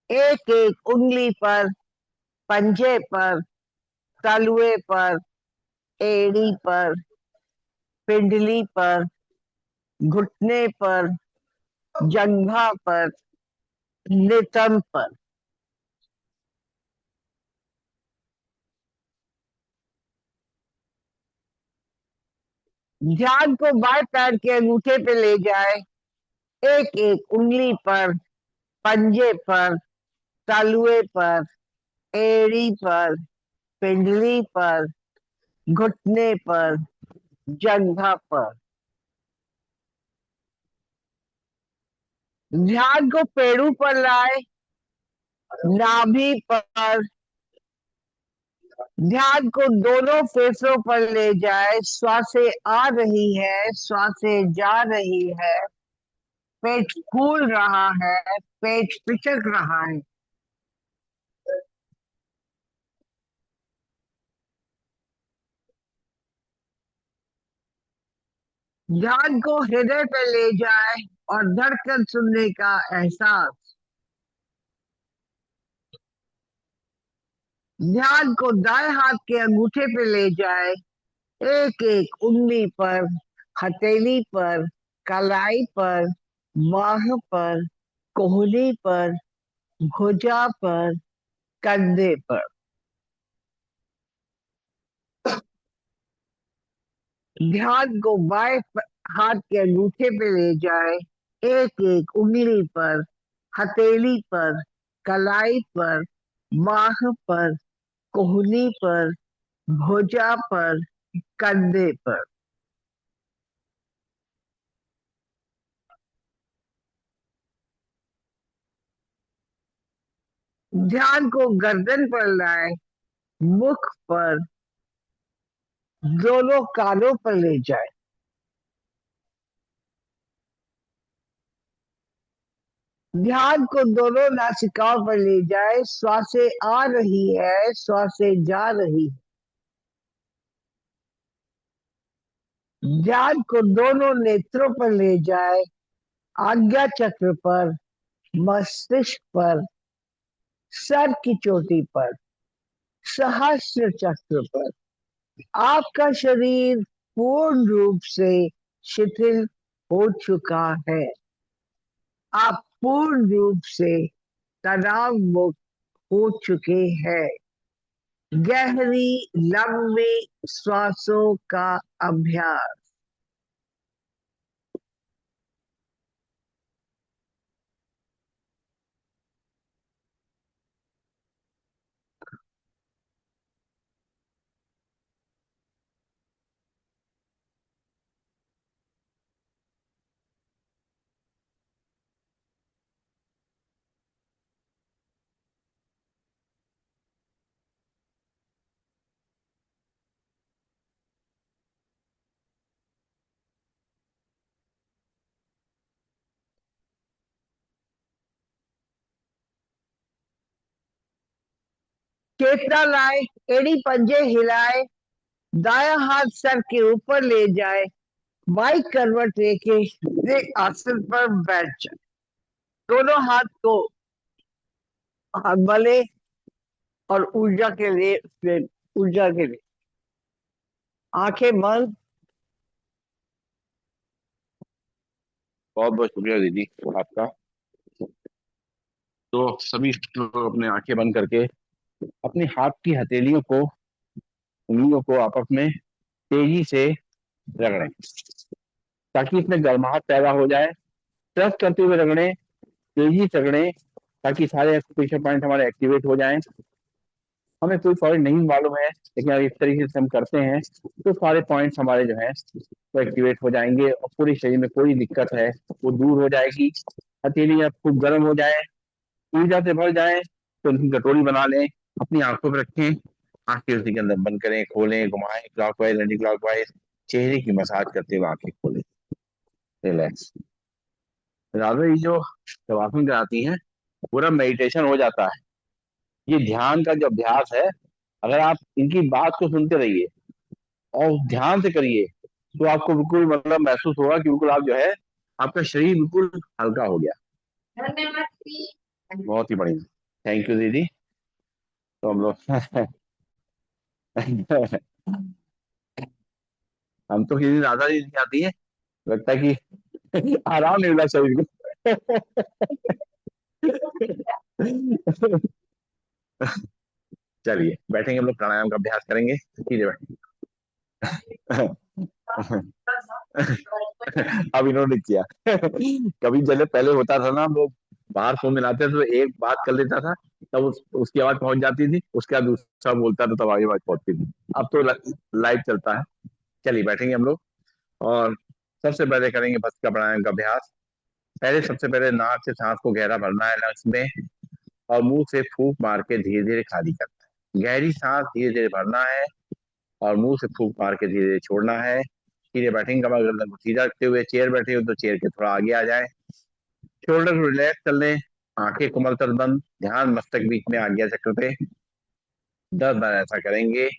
एक एक उंगली पर, पंजे पर, तलुए पर, एड़ी पर, पिंडली पर, घुटने पर, जंघा पर, नितंब पर। ध्यान को बाएं पैर के अंगूठे पे ले जाए, एक एक उंगली पर, पंजे पर, तलुए पर, एड़ी पर, पिंडली पर, घुटने पर, जंघा पर। ध्यान को पेड़ों पर लाए, नाभि पर। ध्यान को दोनों फेफड़ों पर ले जाए, श्वासें आ रही है, श्वासें जा रही है, पेट फूल रहा है, पेट पिचक रहा है। ध्यान को हृदय पे ले जाए और धड़कन सुनने का एहसास। ध्यान को दाएं हाथ के अंगूठे पे ले जाए, एक एक उंगली पर, हथेली पर, कलाई पर, बाह पर, कोहनी पर, भुजा पर, कंधे पर। ध्यान को बाएं हाथ के अंगूठे पे ले जाए, एक एक उंगली पर, हथेली पर, कलाई पर, बाह पर, कोहनी पर, भुजा पर, कंधे पर। ध्यान को गर्दन पर लाए, मुख पर, दोनों कानों पर ले जाए। ध्यान को दोनों नासिकाओं पर ले जाए, श्वासें आ रही है, श्वासें जा रही है। ध्यान को दोनों नेत्रों पर ले जाए, आज्ञा चक्र पर, मस्तिष्क पर, सर की चोटी पर, सहस्त्र चक्र पर। आपका शरीर पूर्ण रूप से शिथिल हो चुका है। आप पूर्ण रूप से तनाव मुक्त हो चुके हैं। गहरी लंबी श्वासों का अभ्यास। चेतना लाए, एड़ी पंजे हिलाए, दाया हाथ सर के ऊपर ले जाए, बाई करवट लेके एक आसन पर बैठ जाए। दोनों हाथ को हाथ मले और ऊर्जा के लिए आंखें बंद। बहुत बहुत शुक्रिया दीदी आपका। तो सभी लोग अपने आंखें बंद करके अपनी हाथ की हथेलियों को, उंगलियों को आपस में तेजी से रगड़ें, ताकि इसमें गर्माहट पैदा हो जाए। ट्रस्ट करते हुए रगड़ें, तेजी से रगड़ें, ताकि सारे एक्सप्रेशन पॉइंट हमारे एक्टिवेट हो जाएं। हमें कोई पॉइंट नहीं मालूम है, लेकिन अगर इस तरीके से हम करते हैं तो सारे पॉइंट्स हमारे जो है वो एक्टिवेट हो जाएंगे और पूरे शरीर में कोई दिक्कत है वो दूर हो जाएगी। हथेलियां खूब गर्म हो जाए, ऊर्जा से भर जाए, तो उनकी कटोरी बना लें, अपनी आंखों पर रखें, आंखें उसी के अंदर बंद करें, खोलें, घुमाएं क्लॉकवाइज एंटी क्लॉकवाइज, चेहरे की मसाज करते हुए आंखें खोलें, रिलैक्स। राधा जी जो शवासन कराती हैं पूरा मेडिटेशन हो जाता है। ये ध्यान का जो अभ्यास है, अगर आप इनकी बात को सुनते रहिए और ध्यान से करिए तो आपको बिल्कुल मतलब महसूस होगा कि बिल्कुल आप जो है आपका शरीर बिल्कुल हल्का हो गया। धन्यवाद जी। बहुत ही बढ़िया। थैंक यू दीदी। तो हम लोग हम तो किसी राधा जी नहीं आती है, लगता है कि आराम नहीं मिला शरीर को। चलिए बैठेंगे, हम लोग प्राणायाम का अभ्यास करेंगे, सीधे बैठे। अब इन्होंने किया। कभी जैसे पहले होता था ना, हम लोग बाहर फोन मिलाते थे तो एक बात कर लेता था, तब उसकी आवाज पहुंच जाती थी, उसके बाद दूसरा बोलता था तब आगे आवाज पहुंचती थी। अब तो लाइव चलता है। चलिए बैठेंगे हम लोग और सबसे पहले करेंगे बस का प्राणायाम का अभ्यास। पहले सबसे पहले नाक से सांस को गहरा भरना है लंग्स में, और मुंह से फूंक मार के धीरे धीरे खाली करना है। गहरी सांस धीरे धीरे भरना है और मुंह से फूंक मार के धीरे धीरे छोड़ना है। सीधे बैठेंगे, कमर गर्दन को सीधा रखते हुए, चेयर बैठे हो तो चेयर के थोड़ा आगे आ जाए, शोल्डर को रिलैक्स कर लें, आंखें कोमल तर बंद, ध्यान मस्तक बीच में आज्ञा चक्र पे। 10 बार ऐसा करेंगे।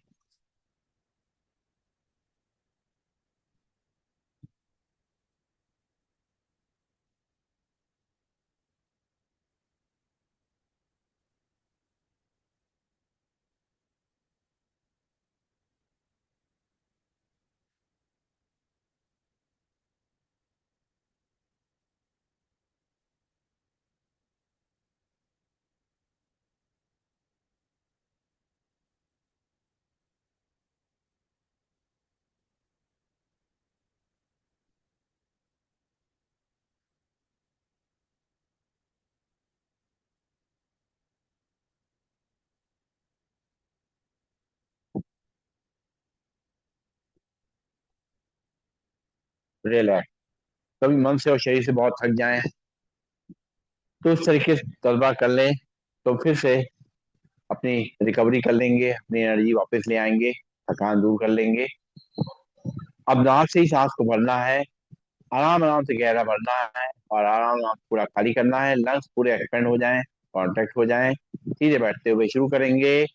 रिलैक्स। कभी मन से और शरीर से बहुत थक जाएं तो उस तरीके से 10 बार कर लें, तो फिर से अपनी रिकवरी कर लेंगे, अपनी एनर्जी वापस ले आएंगे, थकान दूर कर लेंगे। अब नाक से ही सांस को भरना है, आराम आराम से गहरा भरना है और आराम आराम से पूरा खाली करना है। लंग्स पूरे एक्सपेंड हो जाएं, कॉन्ट्रैक्ट हो जाएं। सीधे बैठते हुए शुरू करेंगे।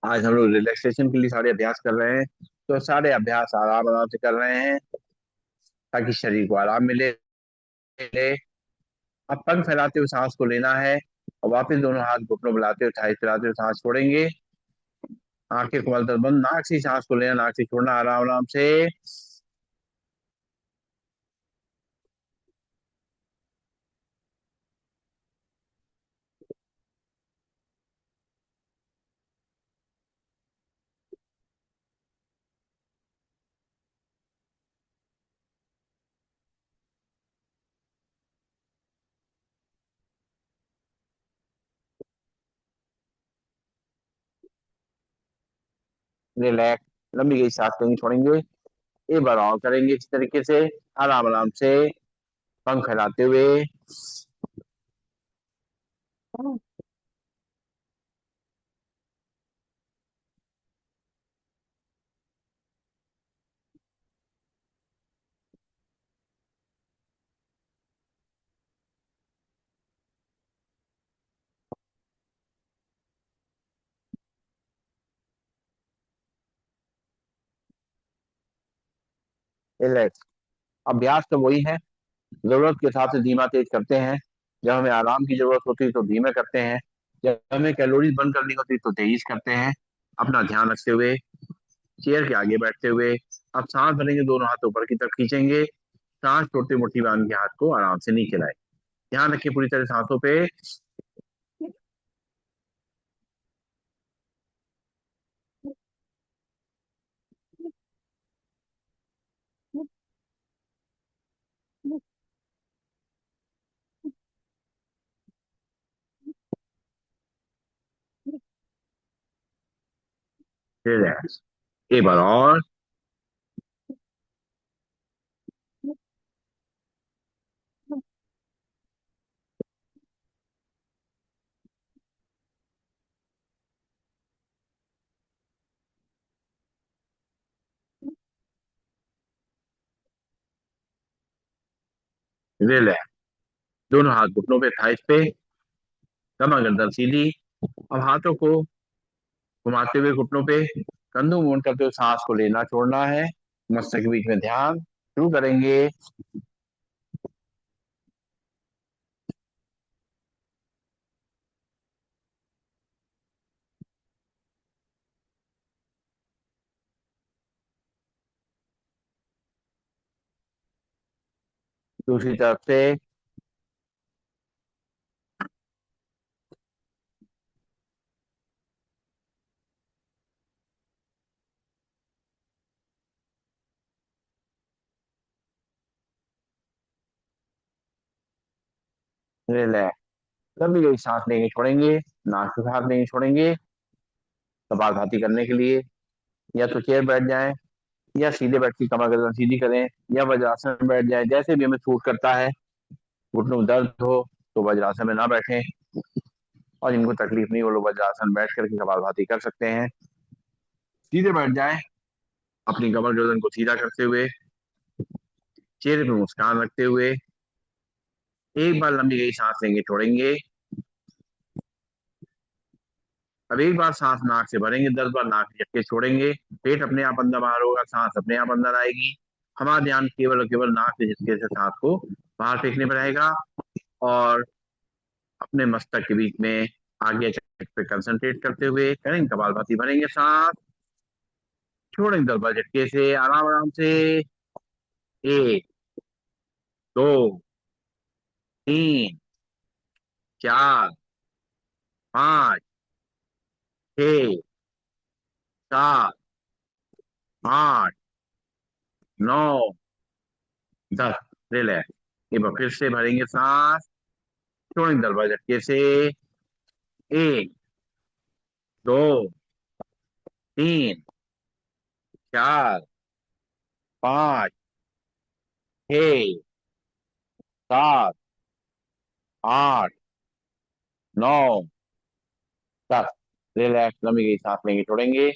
आज हम लोग रिलैक्सेशन के लिए सारे अभ्यास कर रहे हैं, तो सारे अभ्यास आराम आराम से कर रहे हैं ताकि शरीर को आराम मिले। अब पंख फैलाते हुए सांस को लेना है और वापस दोनों हाथ घुटनों मिलाते हुए थाई फैलाते हुए सांस छोड़ेंगे। आंखें को मलकर बंद, नाक से सांस को लेना, नाक से छोड़ना आराम आराम से। रिलैक्स, लंबी गई सांस लेंगे छोड़ेंगे। एक बार और करेंगे इस तरीके से, आराम आराम से, पंख फैलाते हुए। रिलैक्स। अभ्यास तो वही है, जरूरत के हिसाब से धीमा तेज करते हैं। जब हमें आराम की जरूरत होती है तो धीमे करते हैं, जब हमें कैलोरीज बर्न करनी होती है तो तेज करते हैं। अपना ध्यान रखते हुए चेयर के आगे बैठते हुए अब सांस भरेंगे, दोनों हाथ ऊपर की तरफ खींचेंगे। सांस छोड़ते मुट्ठी बांध के हाथ को आराम से नीचे लाए। ध्यान रखिए पूरी तरह सांसों पे। रिलैक्स। एक बार और। रिलैक्स। दोनों हाथ घुटनों पे, थाइस पे, कमर गर्दन सीधी। अब हाथों को घुमाते हुए घुटनों पे, कंधों मूवमेंट करते हुए सांस को लेना छोड़ना है। मस्तक के बीच में ध्यान शुरू करेंगे। दूसरी तरफ से। रिलैक्स। लंबी गई सांस लेंगे छोड़ेंगे, नाक से सांस लेंगे छोड़ेंगे। कपालभाति करने के लिए या तो चेयर बैठ जाएं, या सीधे बैठ के कमर गर्दन सीधी करें, या वज्रासन में बैठ जाएं, जैसे भी हमें सूट करता है। घुटनों में दर्द हो तो वज्रासन में ना बैठें, और जिनको तकलीफ नहीं वो लोग वज्रासन बैठ करके कपालभाति कर सकते हैं। सीधे बैठ जाएं, अपनी कमर गर्दन को सीधा करते हुए, चेहरे पे मुस्कान रखते हुए। एक बार लंबी गई सांस लेंगे छोड़ेंगे। अब एक बार सांस नाक से भरेंगे, 10 बार नाक से झटके छोड़ेंगे। पेट अपने आप अंदर बाहर होगा, सांस अपने आप अंदर आएगी। हमारा ध्यान केवल और केवल नाक से झटके से सांस को बाहर फेंकने पर रहेगा। और अपने मस्तक के बीच में आगे चेक पे कंसंट्रेट करते हुए करेंगे कपालभाति, भरेंगे सांस, छोड़ेंगे 10 बार झटके से आराम आराम से। एक, दो, तीन, चार, पाँच, छ, सात, आठ, 9, 10। रिलैक्स। एक बार फिर से भरेंगे सांस, छोड़ेंगे 10 बार झटके से। एक, दो, तीन, चार, पाँच, छ, सात, आठ, 9, 10। रिलैक्स। लंबी गई सांस लेंगे छोड़ेंगे।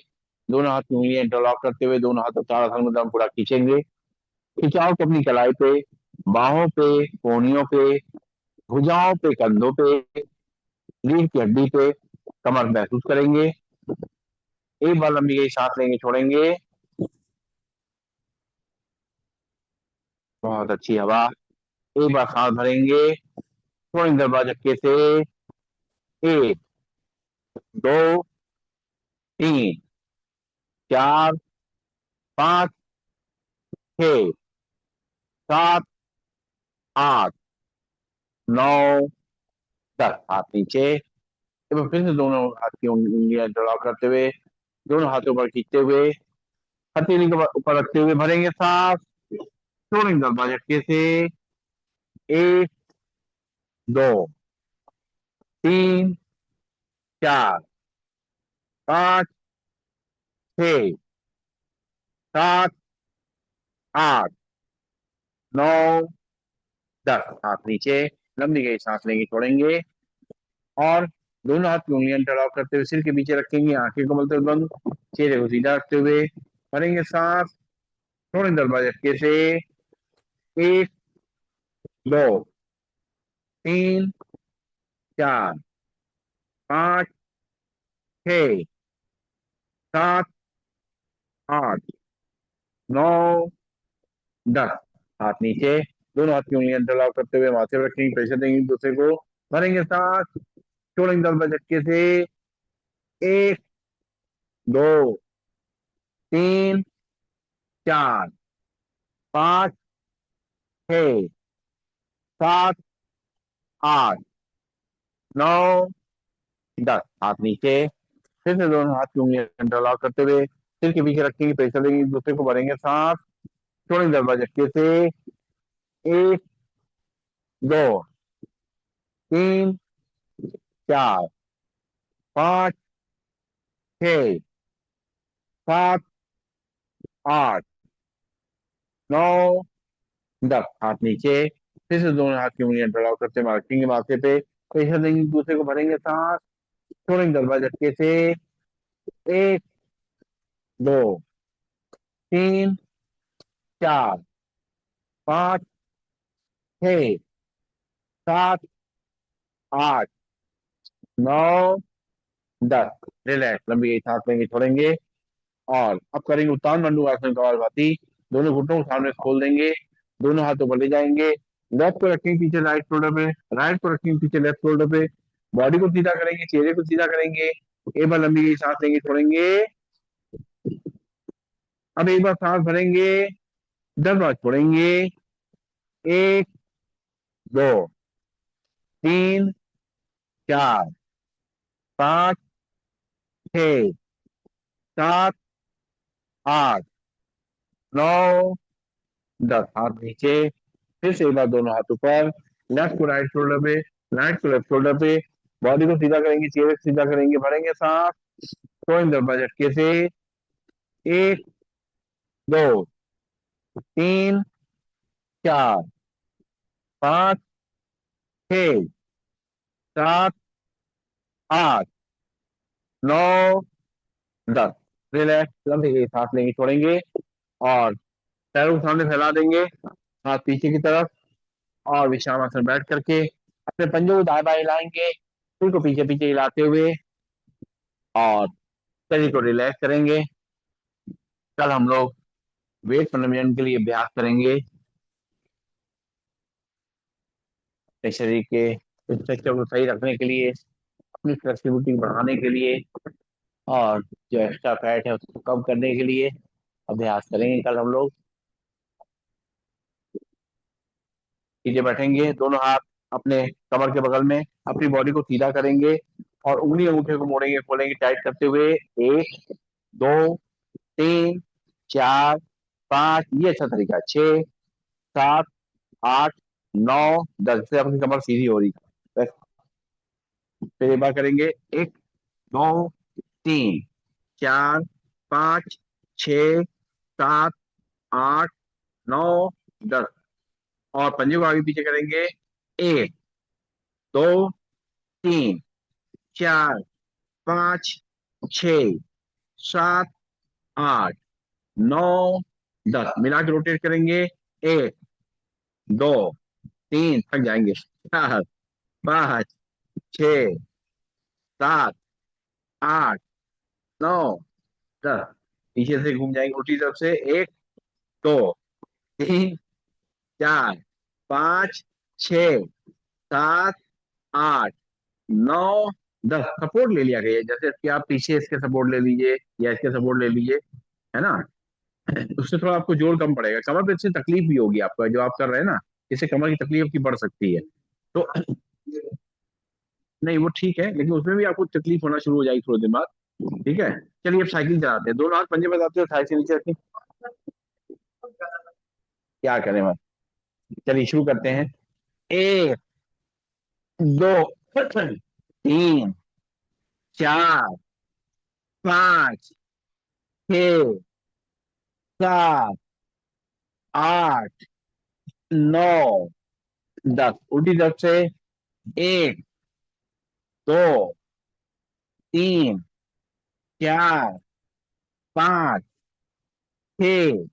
दोनों हाथ की उंगलियां इंटरलॉक करते हुए दोनों हाथों ताड़ासन में दम पूरा खींचेंगे। खिंचाव को अपनी कलाई पे, बाहों पे, कोहनियों पे, भुजाओं पे, कंधों पे, रीढ़ की हड्डी पे, कमर महसूस करेंगे। एक बार लंबी गई सांस लेंगे, छोड़ेंगे। बहुत अच्छी हवा। एक बार सांस भरेंगे, छोड़ेंगे दरवाजा झटके से। एक, दो, तीन, चार, पाँच, छः, सात, आठ, नौ, 10। हाथ नीचे। तो फिर से दोनों हाथ की उंगलियां जुड़ाव करते हुए, दोनों हाथों पर खींचते हुए, हथेली के ऊपर रखते हुए भरेंगे सांस, छोड़ेंगे दरवाजा झटके से। एक, दो, तीन, चार, पाँच, छः, सात, आठ, नौ, 10। हाथ नीचे। लंबी गई सांस लेंगे, छोड़ेंगे। और दोनों हाथ की उंगलियां टेढ़ाव करते हुए सिर के पीछे रखेंगे, आंखें को मलते हुए बंद, चेहरे को सीधा रखते हुए भरेंगे सांस, छोड़ेंगे दरवाजे झटके से। एक, दो, तीन, चार, पाँच, छः, सात, आठ, नौ, 10। हाथ नीचे। दोनों हाथ की उंगलियां टेढ़ाव करते हुए माथे पर रखेंगे, प्रेशर देंगे एक दूसरे को, भरेंगे सांस, छोड़ेंगे दरवाजे झटके से। एक, दो, तीन, चार, पाँच, छः, सात, आठ, नौ, 10। हाथ नीचे। फिर से दोनों हाथ की उंगलियां इंटरलॉक करते हुए सिर के पीछे रखेंगे, प्रेशर देंगे एक दूसरे को, भरेंगे सांस, छोड़ेंगे दरवाजे झटके से। एक, दो, तीन, चार, पाँच, छः, सात, आठ, नौ, 10। हाथ नीचे। फिर से दोनों हाथ की उंगलियां इंटरलॉक करते हुए रखेंगे माथे पे, प्रेशर देंगे एक दूसरे को, भरेंगे सांस, छोड़ेंगे दरवाजे झटके से। एक, दो, तीन, चार, पाँच, छः, सात, आठ, नौ, 10। रिलैक्स। लंबी सांस लेंगे, छोड़ेंगे। और अब करेंगे उत्तान मंडूकासन कपालभाति। दोनों घुटनों को सामने खोल देंगे, दोनों हाथों पर ले जाएंगे, लेफ्ट को रखेंगे पीछे राइट शोल्डर पे, राइट को रखेंगे पीछे लेफ्ट शोल्डर पे, बॉडी को सीधा करेंगे, चेहरे को सीधा करेंगे। एक बार लंबी गई सांस लेंगे, छोड़ेंगे। अब एक बार सांस भरेंगे, 10 बार छोड़ेंगे। एक, दो, तीन, चार, पाँच, छः, सात, आठ, नौ, 10। हाथ नीचे। फिर से एक बार दोनों हाथ ऊपर, लेफ्ट को राइट शोल्डर पे, राइट को लेफ्ट शोल्डर पे, बॉडी को सीधा करेंगे, चेहरे को सीधा करेंगे, भरेंगे सांस, छोड़ेंगे दरवाजे झटके से। एक, दो, तीन, चार, पाँच, छः, सात, आठ, नौ, 10। रिलैक्स। लंबी गई सांस लेंगे, छोड़ेंगे। और पैरों को सामने फैला देंगे, हाथ पीछे की तरफ, और विश्रामासन बैठ करके अपने पंजों को दाएं बाएं हिलाएंगे, सिर को पीछे पीछे हिलाते हुए, और शरीर को रिलैक्स करेंगे। कल हम लोग वेट पुनर्जनन के लिए अभ्यास करेंगे, अपने शरीर के स्ट्रक्चर को सही रखने के लिए, अपनी फ्लेक्सिबिलिटी बढ़ाने के लिए, और जो एक्स्ट्रा फैट है उसको कम करने के लिए अभ्यास करेंगे कल हम लोग। सीधे बैठेंगे, दोनों हाथ अपने कमर के बगल में, अपनी बॉडी को सीधा करेंगे, और उंगली अंगूठे को मोड़ेंगे खोलेंगे टाइट करते हुए। एक, दो, तीन, चार, पाँच, ये अच्छा तरीका है। छः, सात, आठ, नौ, 10 से अपनी कमर सीधी हो रही है। फिर एक बार करेंगे। एक, दो, तीन, चार, पाँच, छ, सात, आठ, नौ, 10। और पंजे को आगे पीछे करेंगे। एक, दो, तीन, चार, पाँच, छ, सात, आठ, नौ, 10 मिला के रोटेट करेंगे। एक, दो, तीन, थक जाएंगे, चार, पाँच, छ, सात, आठ, नौ, 10। पीछे से घूम जाएंगे उल्टी तरफ से, 1 2 3 4 5 6 7 8 9 10। सपोर्ट ले लिया गया, जैसे कि आप पीछे इसके सपोर्ट ले लीजिए या इसके सपोर्ट ले लीजिए, है ना। उससे थोड़ा आपको जोर कम पड़ेगा, कमर पे इससे तकलीफ भी होगी आपको, जो आप कर रहे हैं ना, इससे कमर की तकलीफ की बढ़ सकती है। तो नहीं वो ठीक है, लेकिन उसमें भी आपको तकलीफ होना शुरू हो जाएगी थोड़ी देर बाद। ठीक है, चलिए अब साइकिल चलाते हैं, दोनों हाथ पंजे बताते हो, थाई से नीचे रखें। क्या करें मैं, चलिए शुरू करते हैं। 1 2 3 4 5 6 7 8 9 10। उल्टी तरफ से, 1 2 3 4 5 6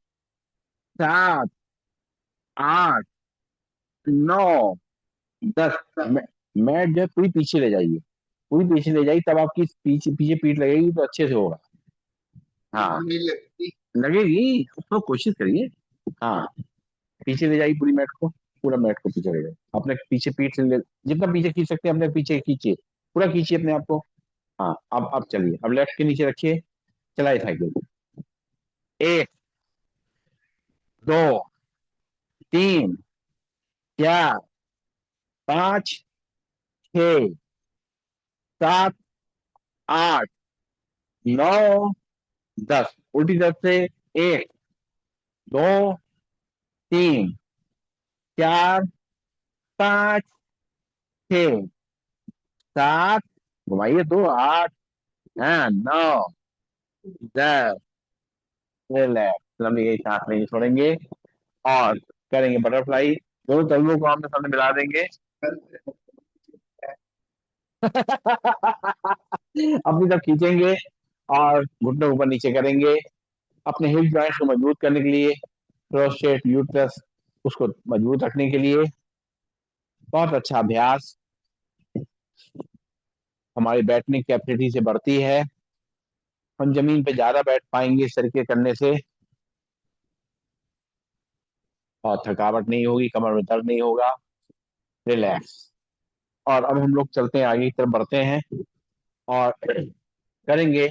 7 8 9 10। मैट जो है पूरी पीछे ले जाइए, पूरी पीछे ले जाइए, तब आपकी पीछे पीछे पीठ लगेगी तो अच्छे से होगा। हाँ लगेगी, तो कोशिश करिए। हाँ, पीछे ले जाइए पूरी मैट को, पूरा मैट को पीछे ले जाइए, अपने पीछे पीठ से ले, जितना पीछे खींच सकते हैं अपने पीछे खींचिए, पूरा खींचिए अपने आप को। हाँ, अब चलिए, अब लेफ्ट के नीचे रखिए, चलाइए साइकिल। 1 2 3 4 5 6 7 8 9 10। उल्टी तरफ से, 1 2 3 4 5 6 7, घुमाइए, 2 8 है 9 10। रिलैक्स, लंबी गई सांस नहीं छोड़ेंगे, और करेंगे बटरफ्लाई। दोनों तलवों को आमने सामने मिला देंगे। अपनी तरफ खींचेंगे और घुटने ऊपर नीचे करेंगे, अपने हिप जॉइंट को मजबूत करने के लिए, प्रोस्टेट यूट्रस उसको मजबूत रखने के लिए। बहुत अच्छा अभ्यास, हमारी बैठने की कैपेसिटी से बढ़ती है, हम जमीन पे ज्यादा बैठ पाएंगे इस तरीके करने से, और थकावट नहीं होगी, कमर में दर्द नहीं होगा। रिलैक्स। और अब हम लोग चलते हैं, आगे की तरफ बढ़ते हैं और करेंगे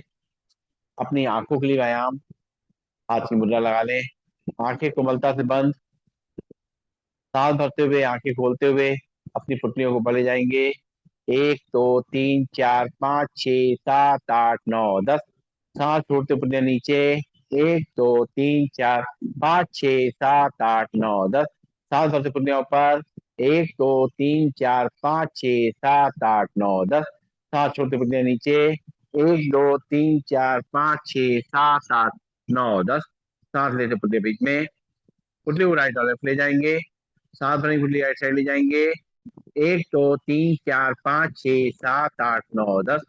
अपनी आंखों के लिए व्यायाम। हाथ की मुद्रा लगा लें, आंखें कोमलता से बंद, सांस भरते हुए आंखें खोलते हुए अपनी पुतलियों को भले जाएंगे। 1 2 3 4 5 6 7 8 9 10। सांस छोड़ते पुतलियां नीचे। 1 2 3 4 5 6 7 8 9 10। सांस भरते पुतलियां ऊपर। 1 2 3 4 5 6 7 8 9 10। सांस छोड़ते पुतलियां नीचे। 1 2 3 4 5 6 7 8 9 10। सांस लेते पुतलियां बीच में, पुतली को राइट और लेफ्ट ले जाएंगे, सांस भरेंगे, पुतली राइट साइड ले जाएंगे। 1 2 3 4 5 6 7 8 9 10।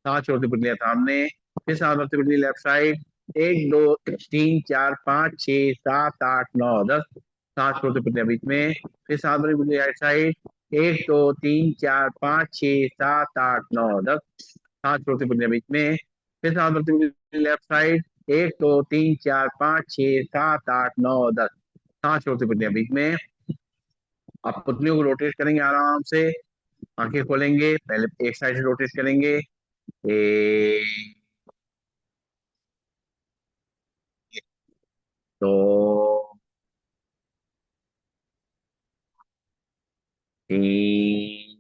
सांस छोड़ते पुतलियां सामने, फिर सांस भरते पुतली लेफ्ट साइड। 1 2 3 4 5 6 7 8 9 10। सांस छोड़ते पुतलियां बीच में, फिर सांस भरी पुतली राइट साइड। 1 2 3 4 5 6 7 8 9 10। सांस छोड़ते पुतलियां बीच में, फिर सांस भरते पुतली लेफ्ट साइड। 1 2 3 4 5 6 7 8 9 10। सांस छोड़ते पुतलियां बीच में। आप पुतलियों को रोटेट करेंगे आराम से, आंखें खोलेंगे, पहले एक साइड से रोटेट करेंगे। एक, 2 3,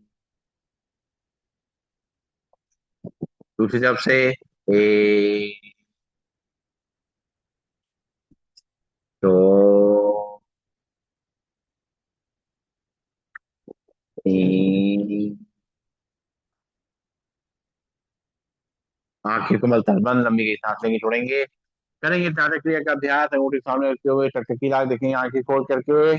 दूसरी तरफ से, 1 2 3। आंखें को मलता बंद, लंबी गई सांस लेंगे, छोड़ेंगे, करेंगे ध्यान क्रिया का अभ्यास, अंगूठी सामने रखते हुए टकटकी लाल देखेंगे, आंखें खोल करके।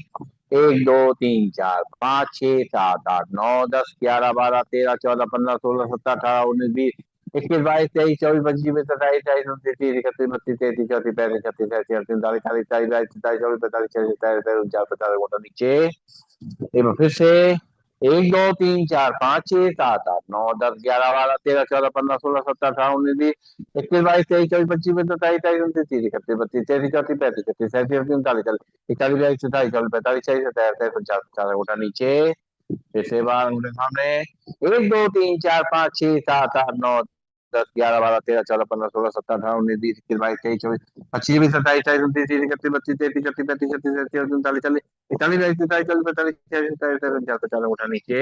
1 2 3 4 5 6 7 8 9 10 11 12 13 14 15 16 17 18 19 20 21 22 23 24 25 26 27 28 29 30 31 32 33 34 35 36 37 38 39 40 41 42 43 44 45 46 47 48 49 50 नीचे। एक बार फिर से, एक दो तीन चार पाँच छह सात आठ नौ दस ग्यारह बारह तेरह चौदह पंद्रह सोलह सत्रह अठारह उन्नीस बीस इक्कीस बाईस तेईस चौबीस पच्चीस सत्ताईस अट्ठाईस उनतीस तीस इकतीस बत्तीस तैंतीस चौंतीस पैंतीस छत्तीस सैंतीस अड़तीस उनतालीस चालीस इकतालीस बयालीस चौतालीस चौवालीस पैंतालीस छियालीस सत्ताईस अट्ठाईस उनचास पचास उठा नीचे। फिर से बार उनके सामने एक दो तीन चार पाँच छह सात आठ नौ दस ग्यारह बारह तेरह चौदह पंद्रह सोलह सत्रह अठारह उन्नीस बीस इक्कीस बाईस तेईस चौबीस पच्चीस छब्बीस सत्ताईस अट्ठाईस उनतीस तीस इकतीस बत्तीस तैंतीस चौंतीस पैंतीस छत्तीस सैंतीस उनतालीस चालीस इकतालीस बयालीस तैंतालीस चौबीस पैंतालीस छियालीस सत्ताईस उनचास पचास उठा नीचे।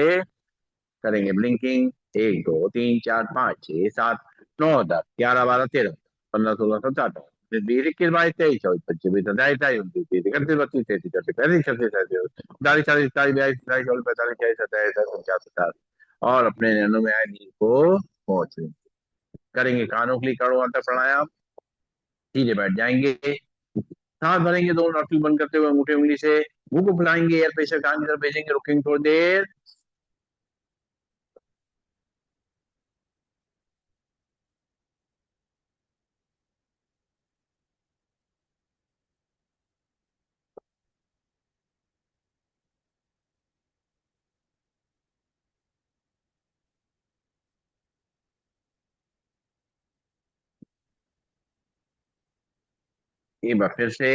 करेंगे ब्लिंकिंग। एक दो तीन चार पाँच छह सात नौ दस ग्यारह बारह तेरह पंद्रह सोलह सत्रह अठारह बीस इक्कीस बाईस तेईस चौबीस पच्चीस छब्बीस सत्ताईस अट्ठाईस उनतीस तीस इकतीस बत्तीस तैंतीस चौंतीस पैंतीस छत्तीस सैंतीस उनतालीस चालीस इकतालीस बयालीस तेईस चौबीस पैंतालीस छियालीस सत्ताईस अट्ठाईस उनचास पचास और अपने नैनो में आए नींद को पहुंच लेंगे। करेंगे कानों के लिए करो अंतर प्राणायाम। सीधे बैठ जाएंगे। सांस भरेंगे दोनों नोस्ट्रिल बंद करते हुए अंगूठे उंगली से मुंह को फुलाएंगे एयर प्रेशर कान की तरफ भेजेंगे रुकेंगे थोड़ी देर। एक बार फिर से।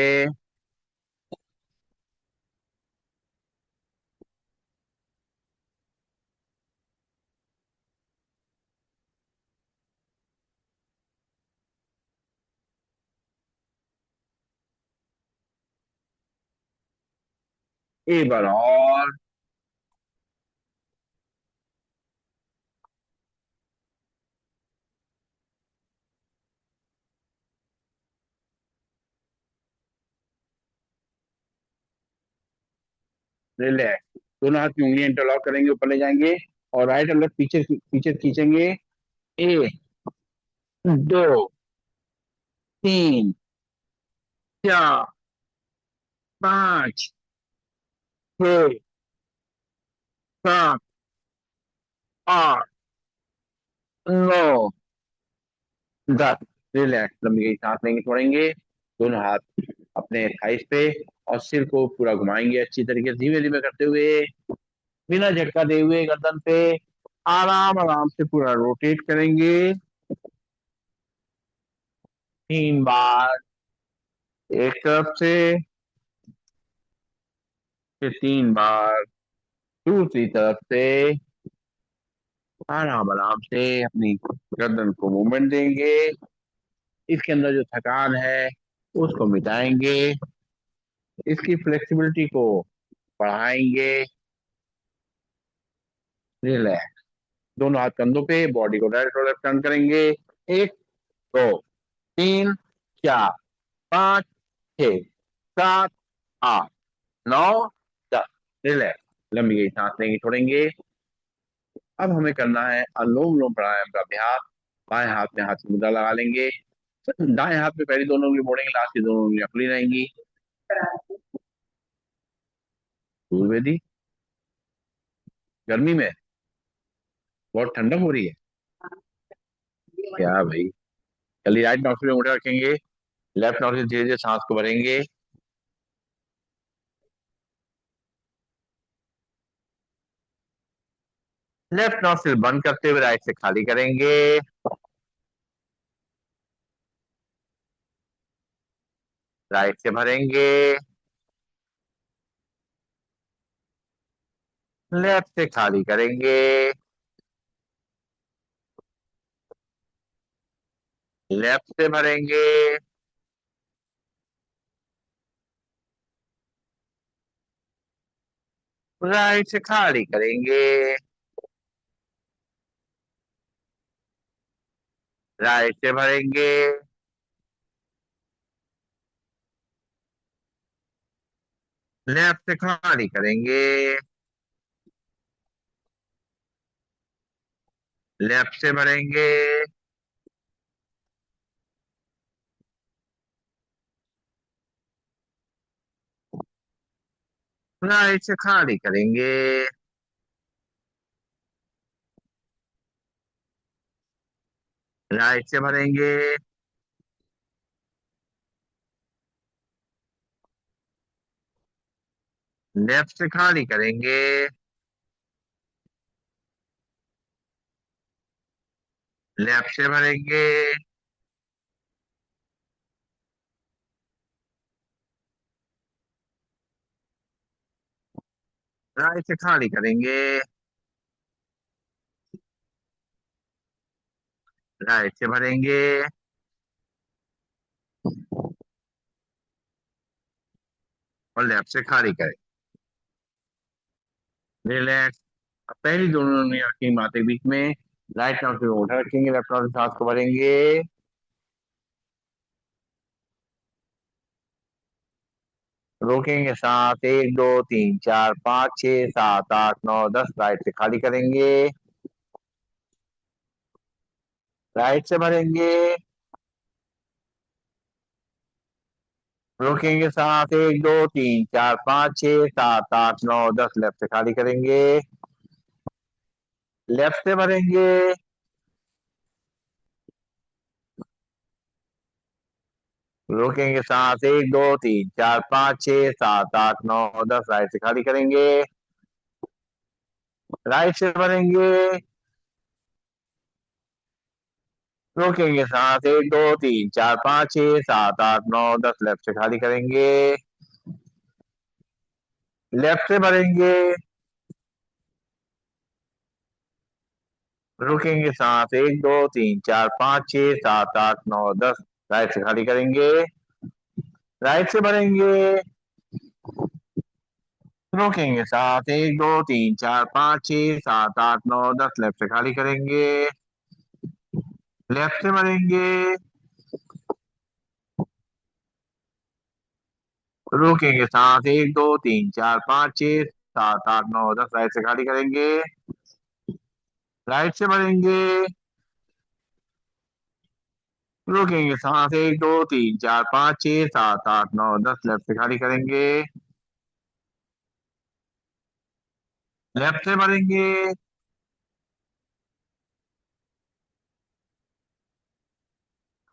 एक बार और। रिलैक्स। दोनों हाथ की उंगलियां इंटरलॉक करेंगे ऊपर ले जाएंगे और राइट और लेफ्ट पीछे पीछे खींचेंगे। एक दो तीन चार पाँच छह सात आठ नौ दस। रिलैक्स लंबी गई सांस लेंगे छोड़ेंगे। दोनों हाथ अपने थाइस पे और सिर को पूरा घुमाएंगे अच्छी तरीके से धीमे धीमे करते हुए बिना झटका दे हुए गर्दन पे आराम आराम से पूरा रोटेट करेंगे 3 बार एक तरफ से फिर 3 बार दूसरी तरफ से। आराम आराम से अपनी गर्दन को मूवमेंट देंगे। इसके अंदर जो थकान है उसको मिटाएंगे। इसकी फ्लेक्सिबिलिटी को बढ़ाएंगे। रिलैक्स। दोनों हाथ कंधों पे बॉडी को राइट और लेफ्ट टर्न करेंगे। एक दो तीन चार पाँच छह सात आठ नौ दस। रिलैक्स लंबी गई सांस लेंगे छोड़ेंगे। अब हमें करना है अनुलोम विलोम प्राणायाम का अभ्यास। बाएं हाथ में हाथ की मुद्रा लगा लेंगे। दाएं हाथ में पहली दोनों उंगली मोड़ेंगे लास्ट की दोनों उंगलियां खुली रहेंगी। सूर्यवेदी गर्मी में बहुत ठंडक हो रही है क्या भाई। चलिए राइट नॉस्ट्रिल में उंगलियां रखेंगे। लेफ्ट नॉस्ट्रिल धीरे धीरे सांस को भरेंगे। लेफ्ट नॉस्ट्रिल बंद करते हुए राइट से खाली करेंगे। राइट से भरेंगे। लेफ्ट से खाली करेंगे। लेफ्ट से भरेंगे। राइट से खाली करेंगे। राइट से भरेंगे। लेफ्ट से खाली करेंगे। लेफ्ट से भरेंगे। राइट से खाली करेंगे। राइट से भरेंगे। लेफ्ट से खाली करेंगे। लेफ्ट से भरेंगे। राइट से खाली करेंगे। राइट से भरेंगे। और लेफ्ट से खाली करें। रिलैक्स। अब पहली दोनों ने रखेंगे माथे के बीच में। राइट नॉट से उठा रखेंगे, लेफ्ट नॉट से सांस को भरेंगे। रोकेंगे सांस। 1 2 3 4 5 6 7 8 9 10। राइट से खाली करेंगे। राइट से भरेंगे। रोकेंगे सांस। 1 2 3 4 5 6 7 8 9 10। लेफ्ट से खाली करेंगे। लेफ्ट से भरेंगे। रोकेंगे सांस। 1 2 3 4 5 6 7 8 9 10। राइट से खाली करेंगे। राइट से भरेंगे। रोकेंगे सांस। 1 2 3 4 5 6 7 8 9 10। लेफ्ट से खाली करेंगे। लेफ्ट से भरेंगे। रुकेंगे सांस। 1 2 3 4 5 6 7 8 9 10। राइट से खाली करेंगे। राइट से भरेंगे। रोकेंगे सांस। 1 2 3 4 5 6 7 8 9 10। लेफ्ट से खाली करेंगे। लेफ्ट से भरेंगे। रोकेंगे सांस। 1 2 3 4 5 6 7 8 9 10। राइट से खाली करेंगे। राइट से भरेंगे। रोकेंगे सांस। 1 2 3 4 5 6 7 8 9 10। लेफ्ट से खाली करेंगे। लेफ्ट से भरेंगे।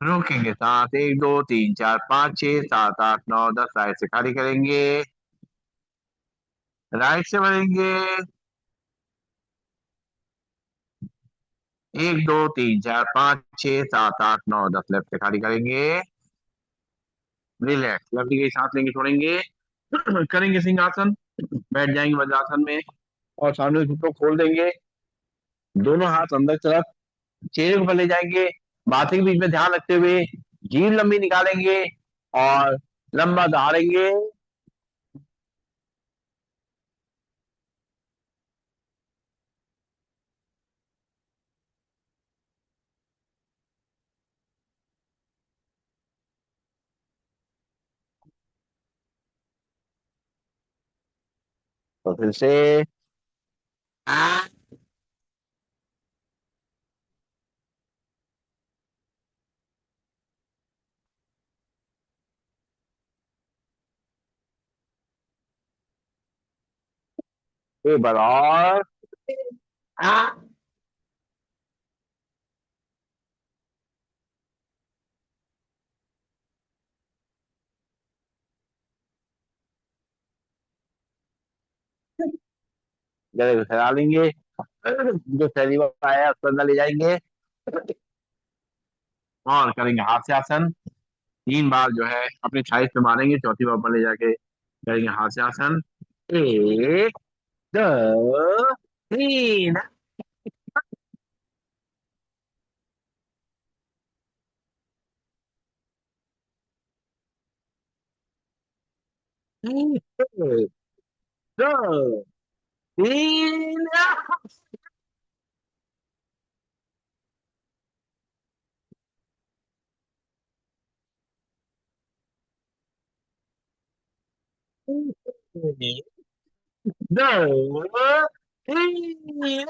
रोकेंगे सांस। 1 2 3 4 5 6 7 8 9 10। राइट से खाली करेंगे। राइट से भरेंगे। 1 2 3 4 5 6 7 8 9 10। लेफ्ट से खाली करेंगे। रिलैक्स। लंबी गई सांस लेंगे, छोड़ेंगे। करेंगे सिंहासन। बैठ जाएंगे वज्रासन में। और सामने घुटनों को खोल देंगे। दोनों हाथ अंदर की तरफ चेहरे को ऊपर ले जाएंगे। माथे के बीच में ध्यान रखते हुए जीभ लंबी निकालेंगे। और लंबा दहाड़ेंगे। तो फिर से एक बार और। गले को फैला लेंगे। जो पहली बार आया उसको अंदर ले जाएंगे। और करेंगे हास्य आसन। 3 बार जो है अपने थाइस पे मारेंगे, चौथी बार ऊपर ले जाके करेंगे हास्य आसन। 1 2 3। एक, दो, तीन। एक, दो, तीन।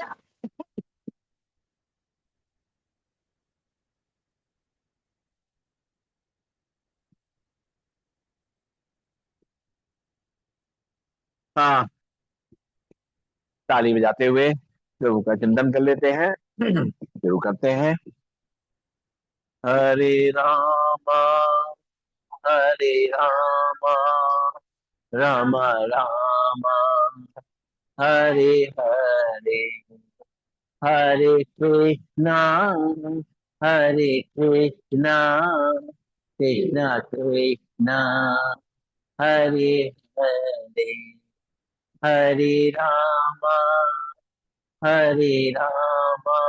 हाँ, ताली बजाते हुए प्रभु का चिंतन कर लेते हैं। शुरू करते हैं। हरे रामा, हरे रामा, राम राम, हरे हरे, हरे कृष्णा हरे कृष्णा कृष्णा कृष्णा हरे हरे हरे रामा हरे रामा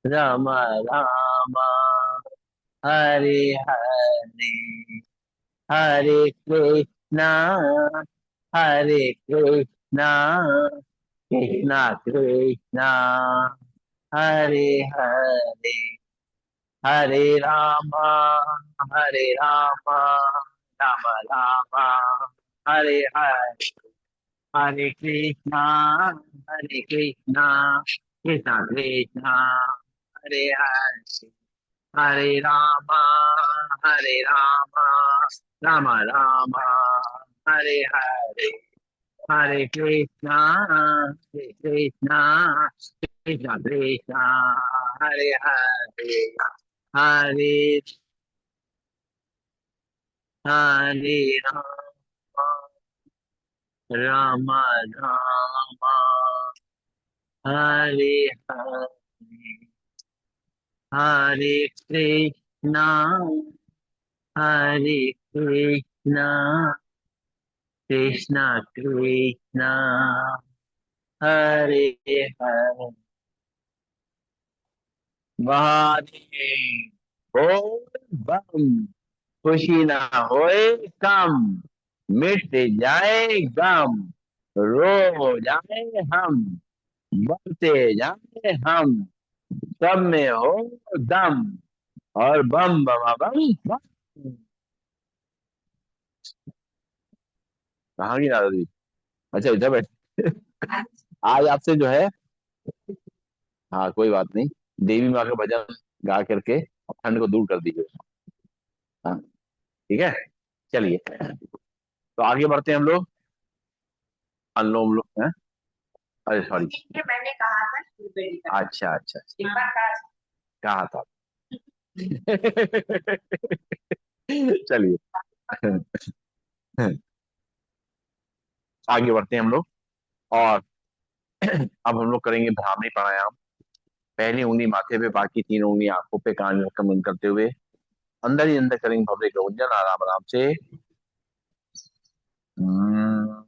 राम राम हरे हरे हरे कृष्णा हरे कृष्णा कृष्णा कृष्णा हरे हरे हरे रामा हरे रामा राम राम हरे हरे हरे कृष्णा कृष्णा कृष्णा हरे हरे हरे रामा राम राम हरे हरे हरे कृष्णा कृष्णा कृष्णा हरे हरे हरे हरे राम राम हरे हरे हरे कृष्णा हरे कृष्णा कृष्णा कृष्णा हरे हरे महादेव बोल बम खुशी ना होए कम मिट जाए गम रो जाए हम बढ़ते जाए हम सब में हो दम और बम बम बम बम। कहाँ की दादा जी? अच्छा इधर बैठ। आज आपसे जो है, हाँ कोई बात नहीं, देवी माँ का भजन गा करके ठंड को दूर कर दीजिए। हाँ ठीक है, चलिए तो आगे बढ़ते हैं हम लोग। अनुलोम विलोम हैं। अरे सॉरी, मैंने कहा था अच्छा अच्छा अच्छा, कहा था। चलिए आगे बढ़ते हैं हम लोग। और अब हम लोग करेंगे भ्रामरी प्राणायाम। पहली उंगली माथे पे, बाकी तीन उंगली आंखों पे, कान में रखकर बंद करते हुए अंदर ही अंदर करेंगे भव्य का गुंजन आराम आराम से। हम्म,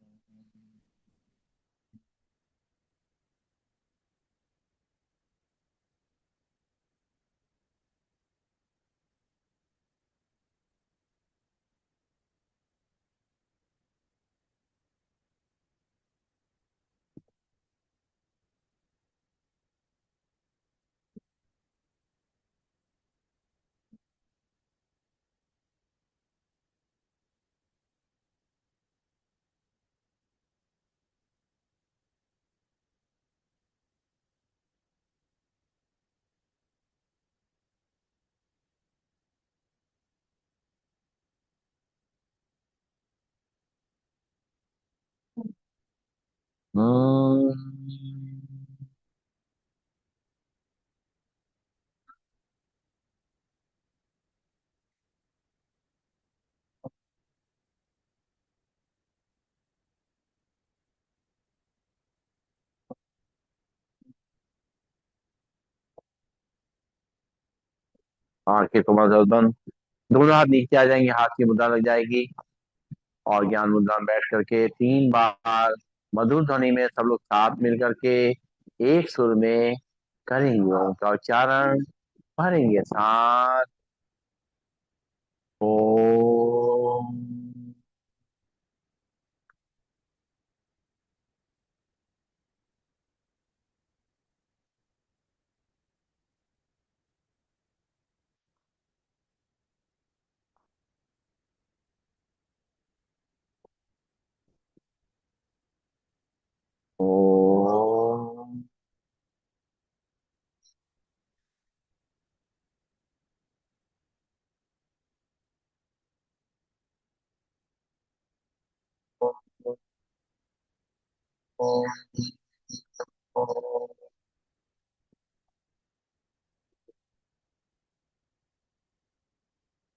हम्म। आंखें को बंद, दोनों हाथ नीचे आ जाएंगे, हाथ की मुद्रा लग जाएगी। और ज्ञान मुद्रा में बैठ करके तीन बार मधुर ध्वनि में सब लोग साथ मिल करके एक सुर में करेंगे ओम का उच्चारण, भरेंगे सांस। ओम। ओम।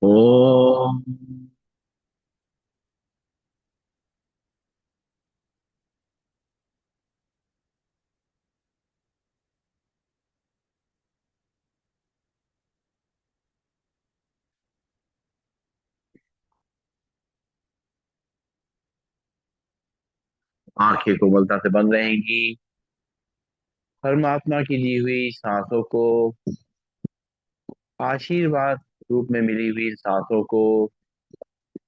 ओम। आंखें कोमलता से बंद रहेंगी। परमात्मा की दी हुई सांसों को, आशीर्वाद रूप में मिली हुई सांसों को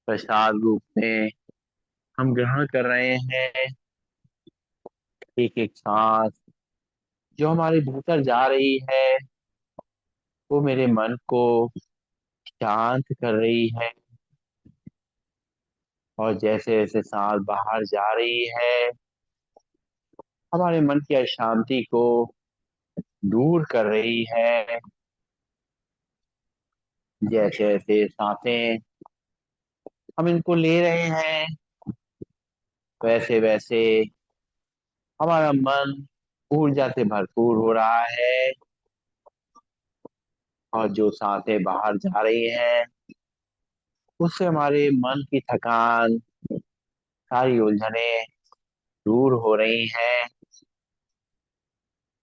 प्रसाद रूप में हम ग्रहण कर रहे हैं। एक एक सांस जो हमारे भीतर जा रही है वो मेरे मन को शांत कर रही है, और जैसे जैसे सांस बाहर जा रही है हमारे मन की अशांति को दूर कर रही है। जैसे जैसे सांसें हम इनको ले रहे हैं वैसे वैसे हमारा मन ऊर्जा से भरपूर हो रहा है, और जो सांसें बाहर जा रही हैं उससे हमारे मन की थकान, सारी उलझने दूर हो रही हैं।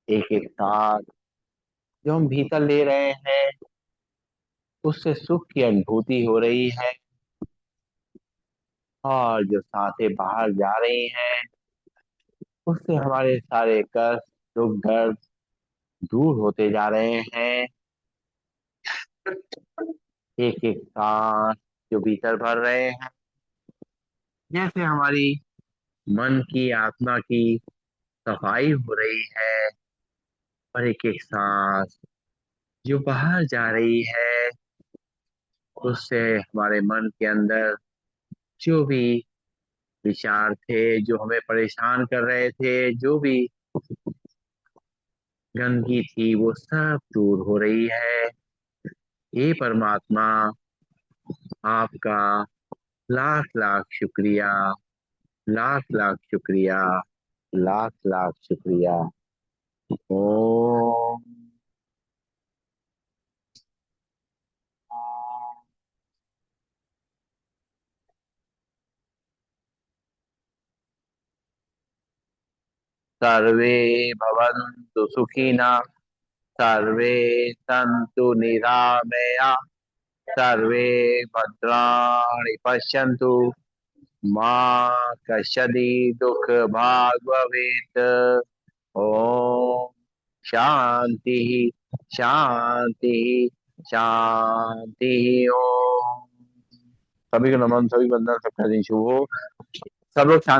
एक एक सांस जो हम भीतर ले रहे हैं उससे सुख की अनुभूति हो रही है, और जो सांसें बाहर जा रही हैं उससे हमारे सारे कष्ट, दुख, दर्द दूर होते जा रहे हैं। एक एक सांस जो भीतर भर रहे हैं जैसे हमारी मन की, आत्मा की सफाई हो रही है, और एक एक सांस जो बाहर जा रही है उससे हमारे मन के अंदर जो भी विचार थे, जो हमें परेशान कर रहे थे, जो भी गंदगी थी वो सब दूर हो रही है। हे परमात्मा, आपका लाख लाख शुक्रिया, लाख लाख शुक्रिया, लाख लाख शुक्रिया। ओम। सर्वे भवन्तु सुखिनः, सर्वे सन्तु निरामया, सर्वे भद्राणि पश्यन्तु, माँ कश्चित् दुख भाग भवेत्। ओम शांति, शांति, शांति। ओम। सभी को नमन, सभी बंधन, सबका दिन शुभ हो। सब लोग शांति